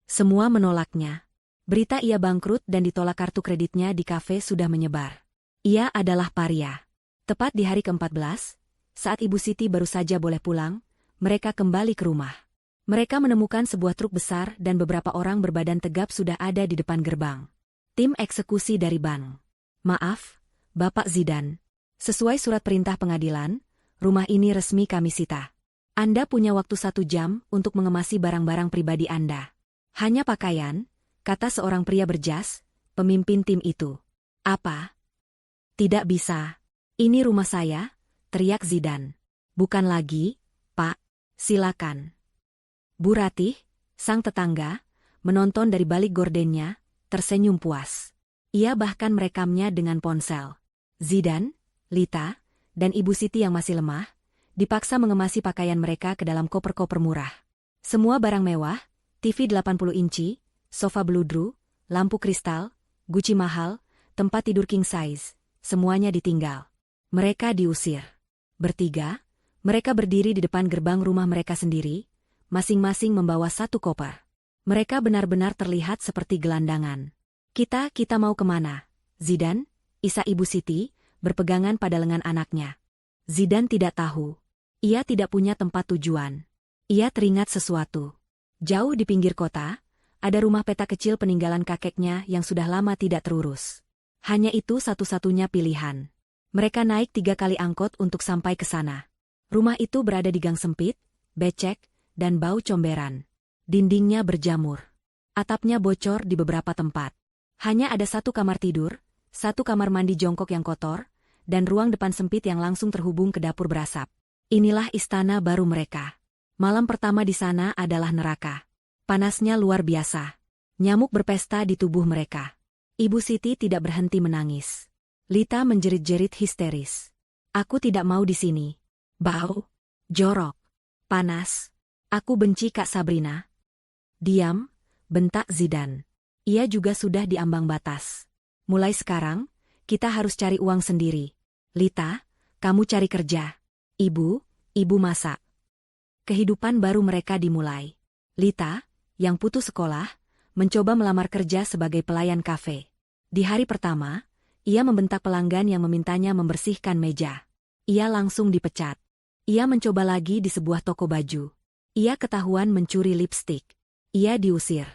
Semua menolaknya. Berita ia bangkrut dan ditolak kartu kreditnya di kafe sudah menyebar. Ia adalah paria. Tepat di hari ke-14, saat Ibu Siti baru saja boleh pulang, mereka kembali ke rumah. Mereka menemukan sebuah truk besar dan beberapa orang berbadan tegap sudah ada di depan gerbang. Tim eksekusi dari bank. Maaf, Bapak Zidan. Sesuai surat perintah pengadilan, rumah ini resmi kami sita. Anda punya waktu 1 jam untuk mengemasi barang-barang pribadi Anda. Hanya pakaian, kata seorang pria berjas, pemimpin tim itu. Apa? Tidak bisa. Ini rumah saya, teriak Zidan. Bukan lagi, Pak. Silakan. Bu Ratih, sang tetangga, menonton dari balik gordennya, tersenyum puas. Ia bahkan merekamnya dengan ponsel. Zidan, Lita, dan Ibu Siti yang masih lemah, dipaksa mengemasi pakaian mereka ke dalam koper-koper murah. Semua barang mewah, TV 80 inci, sofa bludru, lampu kristal, Gucci mahal, tempat tidur king size, semuanya ditinggal. Mereka diusir. Bertiga, mereka berdiri di depan gerbang rumah mereka sendiri, masing-masing membawa 1 koper. Mereka benar-benar terlihat seperti gelandangan. Kita mau kemana? Zidan, Isa Ibu Siti, berpegangan pada lengan anaknya. Zidan tidak tahu. Ia tidak punya tempat tujuan. Ia teringat sesuatu. Jauh di pinggir kota, ada rumah peta kecil peninggalan kakeknya yang sudah lama tidak terurus. Hanya itu satu-satunya pilihan. Mereka naik 3 kali angkot untuk sampai ke sana. Rumah itu berada di gang sempit, becek, dan bau comberan. Dindingnya berjamur. Atapnya bocor di beberapa tempat. Hanya ada 1 kamar tidur, 1 kamar mandi jongkok yang kotor, dan ruang depan sempit yang langsung terhubung ke dapur berasap. Inilah istana baru mereka. Malam pertama di sana adalah neraka. Panasnya luar biasa. Nyamuk berpesta di tubuh mereka. Ibu Siti tidak berhenti menangis. Lita menjerit-jerit histeris. Aku tidak mau di sini. Bau. Jorok. Panas. Aku benci Kak Sabrina. Diam, bentak Zidane. Ia juga sudah di ambang batas. Mulai sekarang, kita harus cari uang sendiri. Lita, kamu cari kerja. Ibu masak. Kehidupan baru mereka dimulai. Lita, yang putus sekolah, mencoba melamar kerja sebagai pelayan kafe. Di hari pertama, ia membentak pelanggan yang memintanya membersihkan meja. Ia langsung dipecat. Ia mencoba lagi di sebuah toko baju. Ia ketahuan mencuri lipstik. Ia diusir.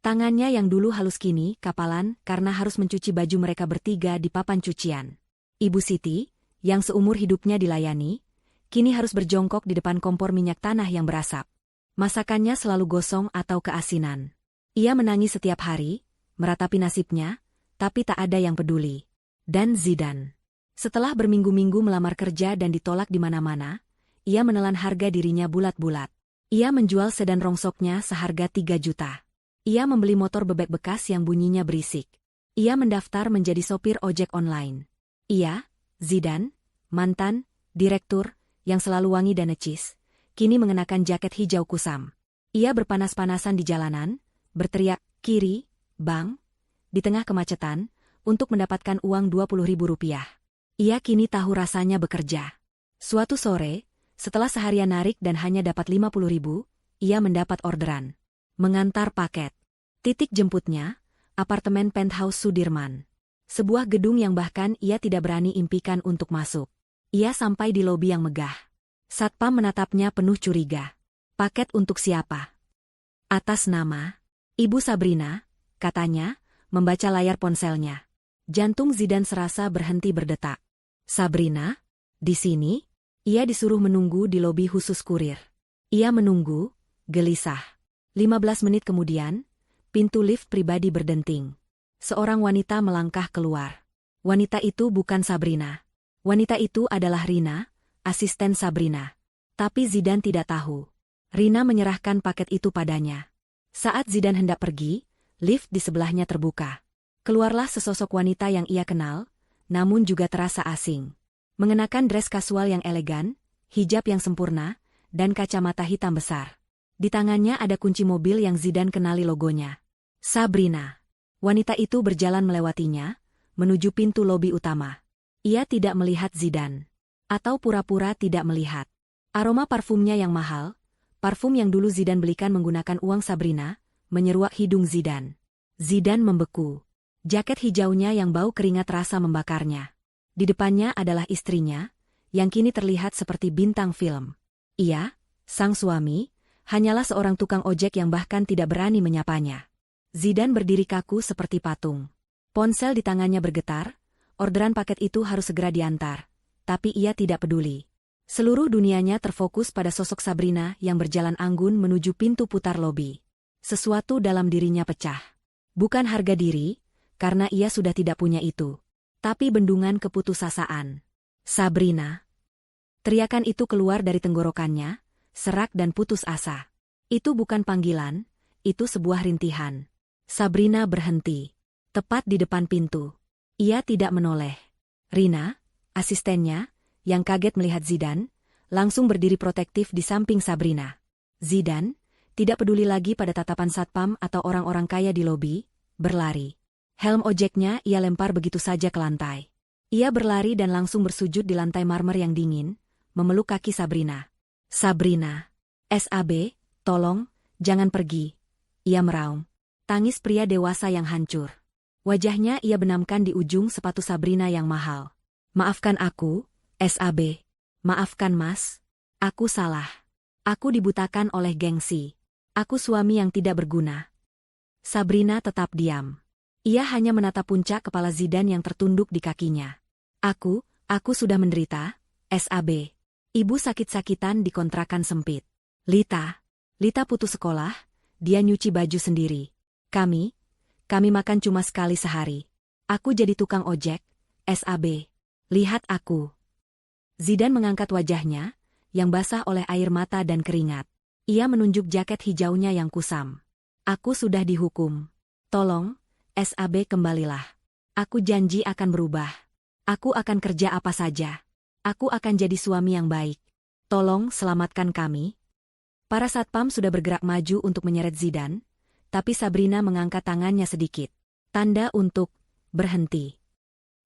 Tangannya yang dulu halus kini kapalan karena harus mencuci baju mereka bertiga di papan cucian. Ibu Siti, yang seumur hidupnya dilayani, kini harus berjongkok di depan kompor minyak tanah yang berasap. Masakannya selalu gosong atau keasinan. Ia menangis setiap hari, meratapi nasibnya, tapi tak ada yang peduli. Dan Zidane. Setelah berminggu-minggu melamar kerja dan ditolak di mana-mana, ia menelan harga dirinya bulat-bulat. Ia menjual sedan rongsoknya seharga 3 juta. Ia membeli motor bebek bekas yang bunyinya berisik. Ia mendaftar menjadi sopir ojek online. Ia, Zidane, mantan, direktur, yang selalu wangi dan necis, kini mengenakan jaket hijau kusam. Ia berpanas-panasan di jalanan, berteriak, "Kiri, Bang," di tengah kemacetan, untuk mendapatkan uang Rp20.000. Ia kini tahu rasanya bekerja. Suatu sore, setelah seharian narik dan hanya dapat 50.000, ia mendapat orderan. Mengantar paket. Titik jemputnya, apartemen penthouse Sudirman. Sebuah gedung yang bahkan ia tidak berani impikan untuk masuk. Ia sampai di lobi yang megah. Satpam menatapnya penuh curiga. Paket untuk siapa? Atas nama Ibu Sabrina, katanya, membaca layar ponselnya. Jantung Zidane serasa berhenti berdetak. Sabrina? Di sini? Ia disuruh menunggu di lobi khusus kurir. Ia menunggu, gelisah. 15 menit kemudian, pintu lift pribadi berdenting. Seorang wanita melangkah keluar. Wanita itu bukan Sabrina. Wanita itu adalah Rina, asisten Sabrina. Tapi Zidane tidak tahu. Rina menyerahkan paket itu padanya. Saat Zidane hendak pergi, lift di sebelahnya terbuka. Keluarlah sesosok wanita yang ia kenal, namun juga terasa asing. Mengenakan dress kasual yang elegan, hijab yang sempurna, dan kacamata hitam besar. Di tangannya ada kunci mobil yang Zidane kenali logonya. Sabrina. Wanita itu berjalan melewatinya, menuju pintu lobi utama. Ia tidak melihat Zidane. Atau pura-pura tidak melihat. Aroma parfumnya yang mahal, parfum yang dulu Zidane belikan menggunakan uang Sabrina, menyeruak hidung Zidane. Zidane membeku. Jaket hijaunya yang bau keringat rasa membakarnya. Di depannya adalah istrinya, yang kini terlihat seperti bintang film. Ia, sang suami, hanyalah seorang tukang ojek yang bahkan tidak berani menyapanya. Zidane berdiri kaku seperti patung. Ponsel di tangannya bergetar, orderan paket itu harus segera diantar. Tapi ia tidak peduli. Seluruh dunianya terfokus pada sosok Sabrina yang berjalan anggun menuju pintu putar lobi. Sesuatu dalam dirinya pecah. Bukan harga diri, karena ia sudah tidak punya itu. Tapi bendungan keputusasaan. Sabrina. Teriakan itu keluar dari tenggorokannya, serak dan putus asa. Itu bukan panggilan, itu sebuah rintihan. Sabrina berhenti. Tepat di depan pintu. Ia tidak menoleh. Rina, asistennya, yang kaget melihat Zidane, langsung berdiri protektif di samping Sabrina. Zidane, tidak peduli lagi pada tatapan satpam atau orang-orang kaya di lobi, berlari. Helm ojeknya ia lempar begitu saja ke lantai. Ia berlari dan langsung bersujud di lantai marmer yang dingin, memeluk kaki Sabrina. Sabrina. SAB, tolong, jangan pergi. Ia meraung. Tangis pria dewasa yang hancur. Wajahnya ia benamkan di ujung sepatu Sabrina yang mahal. Maafkan aku, SAB. Maafkan Mas. Aku salah. Aku dibutakan oleh gengsi. Aku suami yang tidak berguna. Sabrina tetap diam. Ia hanya menatap puncak kepala Zidane yang tertunduk di kakinya. Aku sudah menderita, SAB. Ibu sakit-sakitan di kontrakan sempit. Lita putus sekolah, dia nyuci baju sendiri. Kami makan cuma sekali sehari. Aku jadi tukang ojek, SAB. Lihat aku. Zidane mengangkat wajahnya, yang basah oleh air mata dan keringat. Ia menunjuk jaket hijaunya yang kusam. Aku sudah dihukum. Tolong, SAB kembalilah. Aku janji akan berubah. Aku akan kerja apa saja. Aku akan jadi suami yang baik. Tolong selamatkan kami. Para satpam sudah bergerak maju untuk menyeret Zidane, tapi Sabrina mengangkat tangannya sedikit. Tanda untuk berhenti.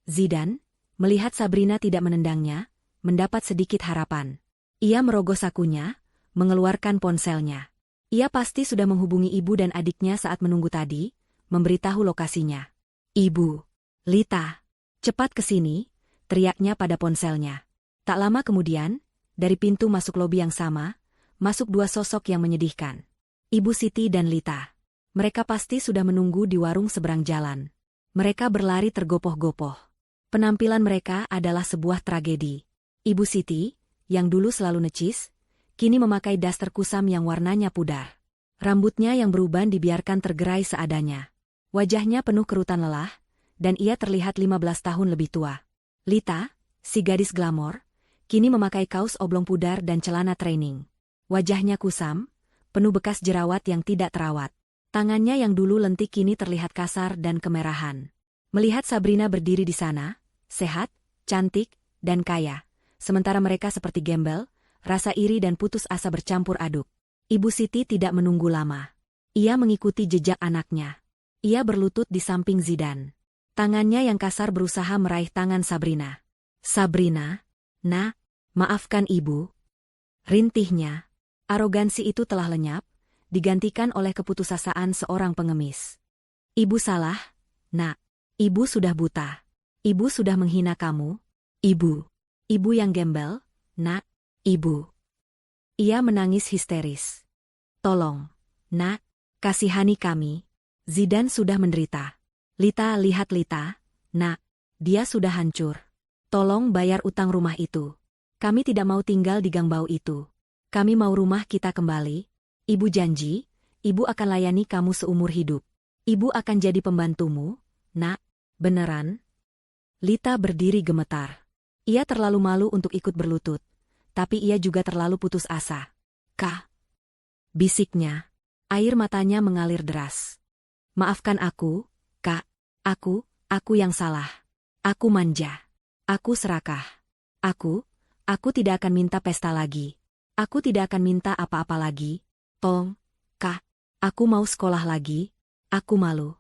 Zidane, melihat Sabrina tidak menendangnya, mendapat sedikit harapan. Ia merogoh sakunya, mengeluarkan ponselnya. Ia pasti sudah menghubungi ibu dan adiknya saat menunggu tadi, memberitahu lokasinya. Ibu, Lita, cepat ke sini, teriaknya pada ponselnya. Tak lama kemudian, dari pintu masuk lobi yang sama, masuk dua sosok yang menyedihkan. Ibu Siti dan Lita. Mereka pasti sudah menunggu di warung seberang jalan. Mereka berlari tergopoh-gopoh. Penampilan mereka adalah sebuah tragedi. Ibu Siti, yang dulu selalu necis, kini memakai daster kusam yang warnanya pudar. Rambutnya yang beruban dibiarkan tergerai seadanya. Wajahnya penuh kerutan lelah, dan ia terlihat 15 tahun lebih tua. Lita, si gadis glamor, kini memakai kaos oblong pudar dan celana training. Wajahnya kusam, penuh bekas jerawat yang tidak terawat. Tangannya yang dulu lentik kini terlihat kasar dan kemerahan. Melihat Sabrina berdiri di sana, sehat, cantik, dan kaya, sementara mereka seperti gembel, rasa iri dan putus asa bercampur aduk. Ibu Siti tidak menunggu lama. Ia mengikuti jejak anaknya. Ia berlutut di samping Zidane. Tangannya yang kasar berusaha meraih tangan Sabrina. Sabrina, nak, maafkan ibu. Rintihnya. Arogansi itu telah lenyap, digantikan oleh keputusasaan seorang pengemis. Ibu salah, nak. Ibu sudah buta. Ibu sudah menghina kamu. Ibu. Ibu yang gembel, nak. Ibu. Ia menangis histeris. Tolong, nak, kasihani kami. Zidane sudah menderita. Lita, lihat Lita, nak, dia sudah hancur. Tolong bayar utang rumah itu. Kami tidak mau tinggal di gang bau itu. Kami mau rumah kita kembali. Ibu janji, ibu akan layani kamu seumur hidup. Ibu akan jadi pembantumu, nak, beneran? Lita berdiri gemetar. Ia terlalu malu untuk ikut berlutut, tapi ia juga terlalu putus asa. Kak, bisiknya. Air matanya mengalir deras. Maafkan aku, Kak. Aku yang salah. Aku manja. Aku serakah. Aku tidak akan minta pesta lagi. Aku tidak akan minta apa-apa lagi. Tolong, Kak. Aku mau sekolah lagi. Aku malu.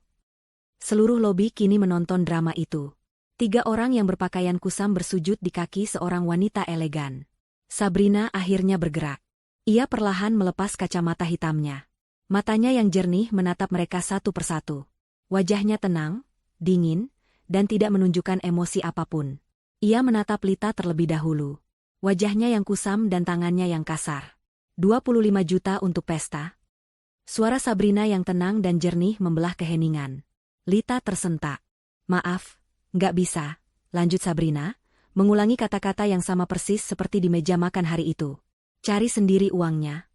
Seluruh lobi kini menonton drama itu. 3 orang yang berpakaian kusam bersujud di kaki seorang wanita elegan. Sabrina akhirnya bergerak. Ia perlahan melepas kacamata hitamnya. Matanya yang jernih menatap mereka satu persatu. Wajahnya tenang, dingin, dan tidak menunjukkan emosi apapun. Ia menatap Lita terlebih dahulu. Wajahnya yang kusam dan tangannya yang kasar. 25 juta untuk pesta. Suara Sabrina yang tenang dan jernih membelah keheningan. Lita tersentak. Maaf, nggak bisa, lanjut Sabrina, mengulangi kata-kata yang sama persis seperti di meja makan hari itu. Cari sendiri uangnya.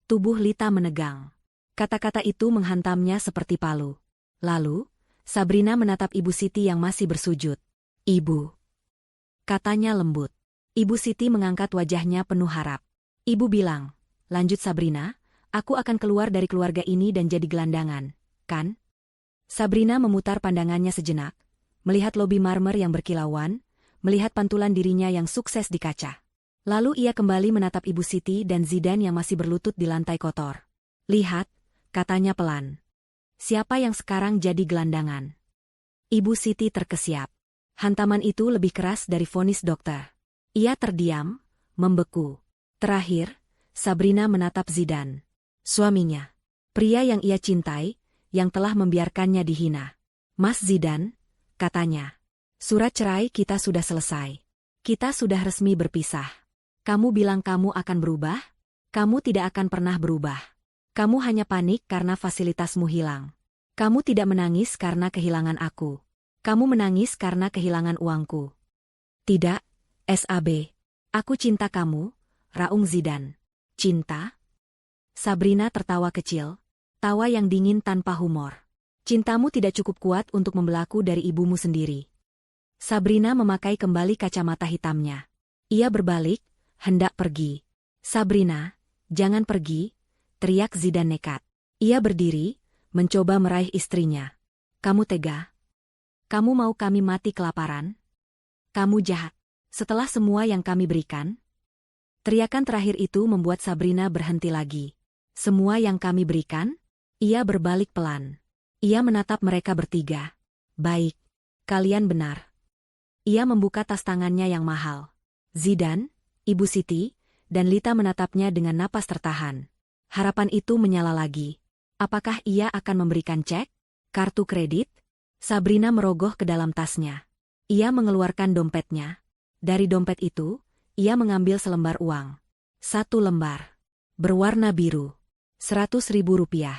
Tubuh Lita menegang. Kata-kata itu menghantamnya seperti palu. Lalu, Sabrina menatap Ibu Siti yang masih bersujud. Ibu. Katanya lembut. Ibu Siti mengangkat wajahnya penuh harap. Ibu bilang, lanjut Sabrina, aku akan keluar dari keluarga ini dan jadi gelandangan, kan? Sabrina memutar pandangannya sejenak, melihat lobi marmer yang berkilauan, melihat pantulan dirinya yang sukses di kaca. Lalu ia kembali menatap Ibu Siti dan Zidane yang masih berlutut di lantai kotor. Lihat, katanya pelan. Siapa yang sekarang jadi gelandangan? Ibu Siti terkesiap. Hantaman itu lebih keras dari vonis dokter. Ia terdiam, membeku. Terakhir, Sabrina menatap Zidane. Suaminya. Pria yang ia cintai, yang telah membiarkannya dihina. Mas Zidane, katanya. Surat cerai kita sudah selesai. Kita sudah resmi berpisah. Kamu bilang kamu akan berubah? Kamu tidak akan pernah berubah. Kamu hanya panik karena fasilitasmu hilang. Kamu tidak menangis karena kehilangan aku. Kamu menangis karena kehilangan uangku. Tidak, SAB. Aku cinta kamu, raung Zidane. Cinta? Sabrina tertawa kecil, tawa yang dingin tanpa humor. Cintamu tidak cukup kuat untuk membelaku dari ibumu sendiri. Sabrina memakai kembali kacamata hitamnya. Ia berbalik, hendak pergi. Sabrina, jangan pergi, teriak Zidane nekat. Ia berdiri, mencoba meraih istrinya. Kamu tega? Kamu mau kami mati kelaparan? Kamu jahat. Setelah semua yang kami berikan? Teriakan terakhir itu membuat Sabrina berhenti lagi. Semua yang kami berikan? Ia berbalik pelan. Ia menatap mereka bertiga. Baik. Kalian benar. Ia membuka tas tangannya yang mahal. Zidane, Ibu Siti, dan Lita menatapnya dengan napas tertahan. Harapan itu menyala lagi. Apakah ia akan memberikan cek? Kartu kredit? Sabrina merogoh ke dalam tasnya. Ia mengeluarkan dompetnya. Dari dompet itu, ia mengambil selembar uang. 1 lembar. Berwarna biru. 100.000 rupiah.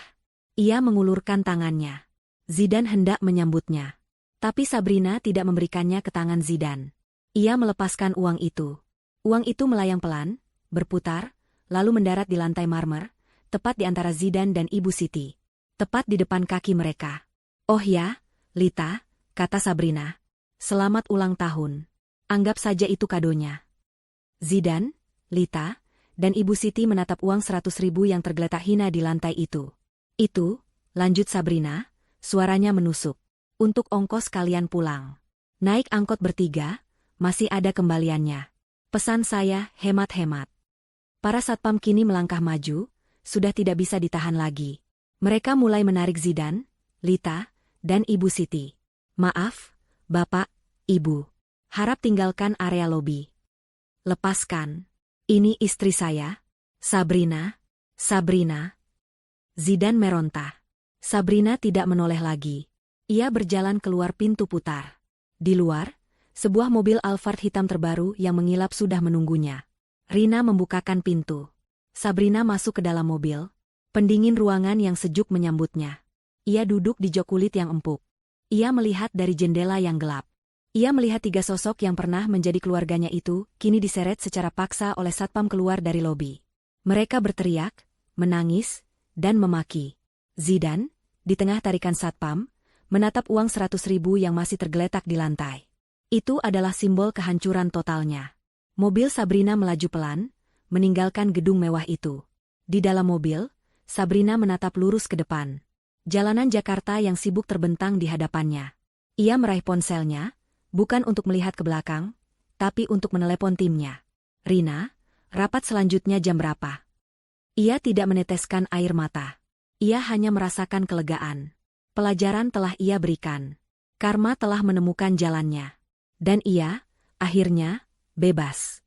Ia mengulurkan tangannya. Zidane hendak menyambutnya. Tapi Sabrina tidak memberikannya ke tangan Zidane. Ia melepaskan uang itu. Uang itu melayang pelan, berputar, lalu mendarat di lantai marmer, tepat di antara Zidane dan Ibu Siti. Tepat di depan kaki mereka. Oh ya, Lita, kata Sabrina. Selamat ulang tahun. Anggap saja itu kadonya. Zidane, Lita, dan Ibu Siti menatap uang 100.000 yang tergeletak hina di lantai itu. Itu, lanjut Sabrina, suaranya menusuk. Untuk ongkos kalian pulang. Naik angkot bertiga, masih ada kembaliannya. Pesan saya, hemat-hemat. Para satpam kini melangkah maju, sudah tidak bisa ditahan lagi. Mereka mulai menarik Zidane, Lita, dan Ibu Siti. Maaf, Bapak, Ibu. Harap tinggalkan area lobi. Lepaskan. Ini istri saya. Sabrina. Sabrina. Zidane meronta. Sabrina tidak menoleh lagi. Ia berjalan keluar pintu putar. Di luar, sebuah mobil Alphard hitam terbaru yang mengilap sudah menunggunya. Rina membukakan pintu. Sabrina masuk ke dalam mobil. Pendingin ruangan yang sejuk menyambutnya. Ia duduk di jok kulit yang empuk. Ia melihat dari jendela yang gelap. Ia melihat 3 sosok yang pernah menjadi keluarganya itu, kini diseret secara paksa oleh satpam keluar dari lobi. Mereka berteriak, menangis, dan memaki. Zidane, di tengah tarikan satpam, menatap uang 100.000 yang masih tergeletak di lantai. Itu adalah simbol kehancuran totalnya. Mobil Sabrina melaju pelan, meninggalkan gedung mewah itu. Di dalam mobil, Sabrina menatap lurus ke depan. Jalanan Jakarta yang sibuk terbentang di hadapannya. Ia meraih ponselnya, bukan untuk melihat ke belakang, tapi untuk menelepon timnya. Rina, rapat selanjutnya jam berapa? Ia tidak meneteskan air mata. Ia hanya merasakan kelegaan. Pelajaran telah ia berikan. Karma telah menemukan jalannya. Dan ia, akhirnya, bebas.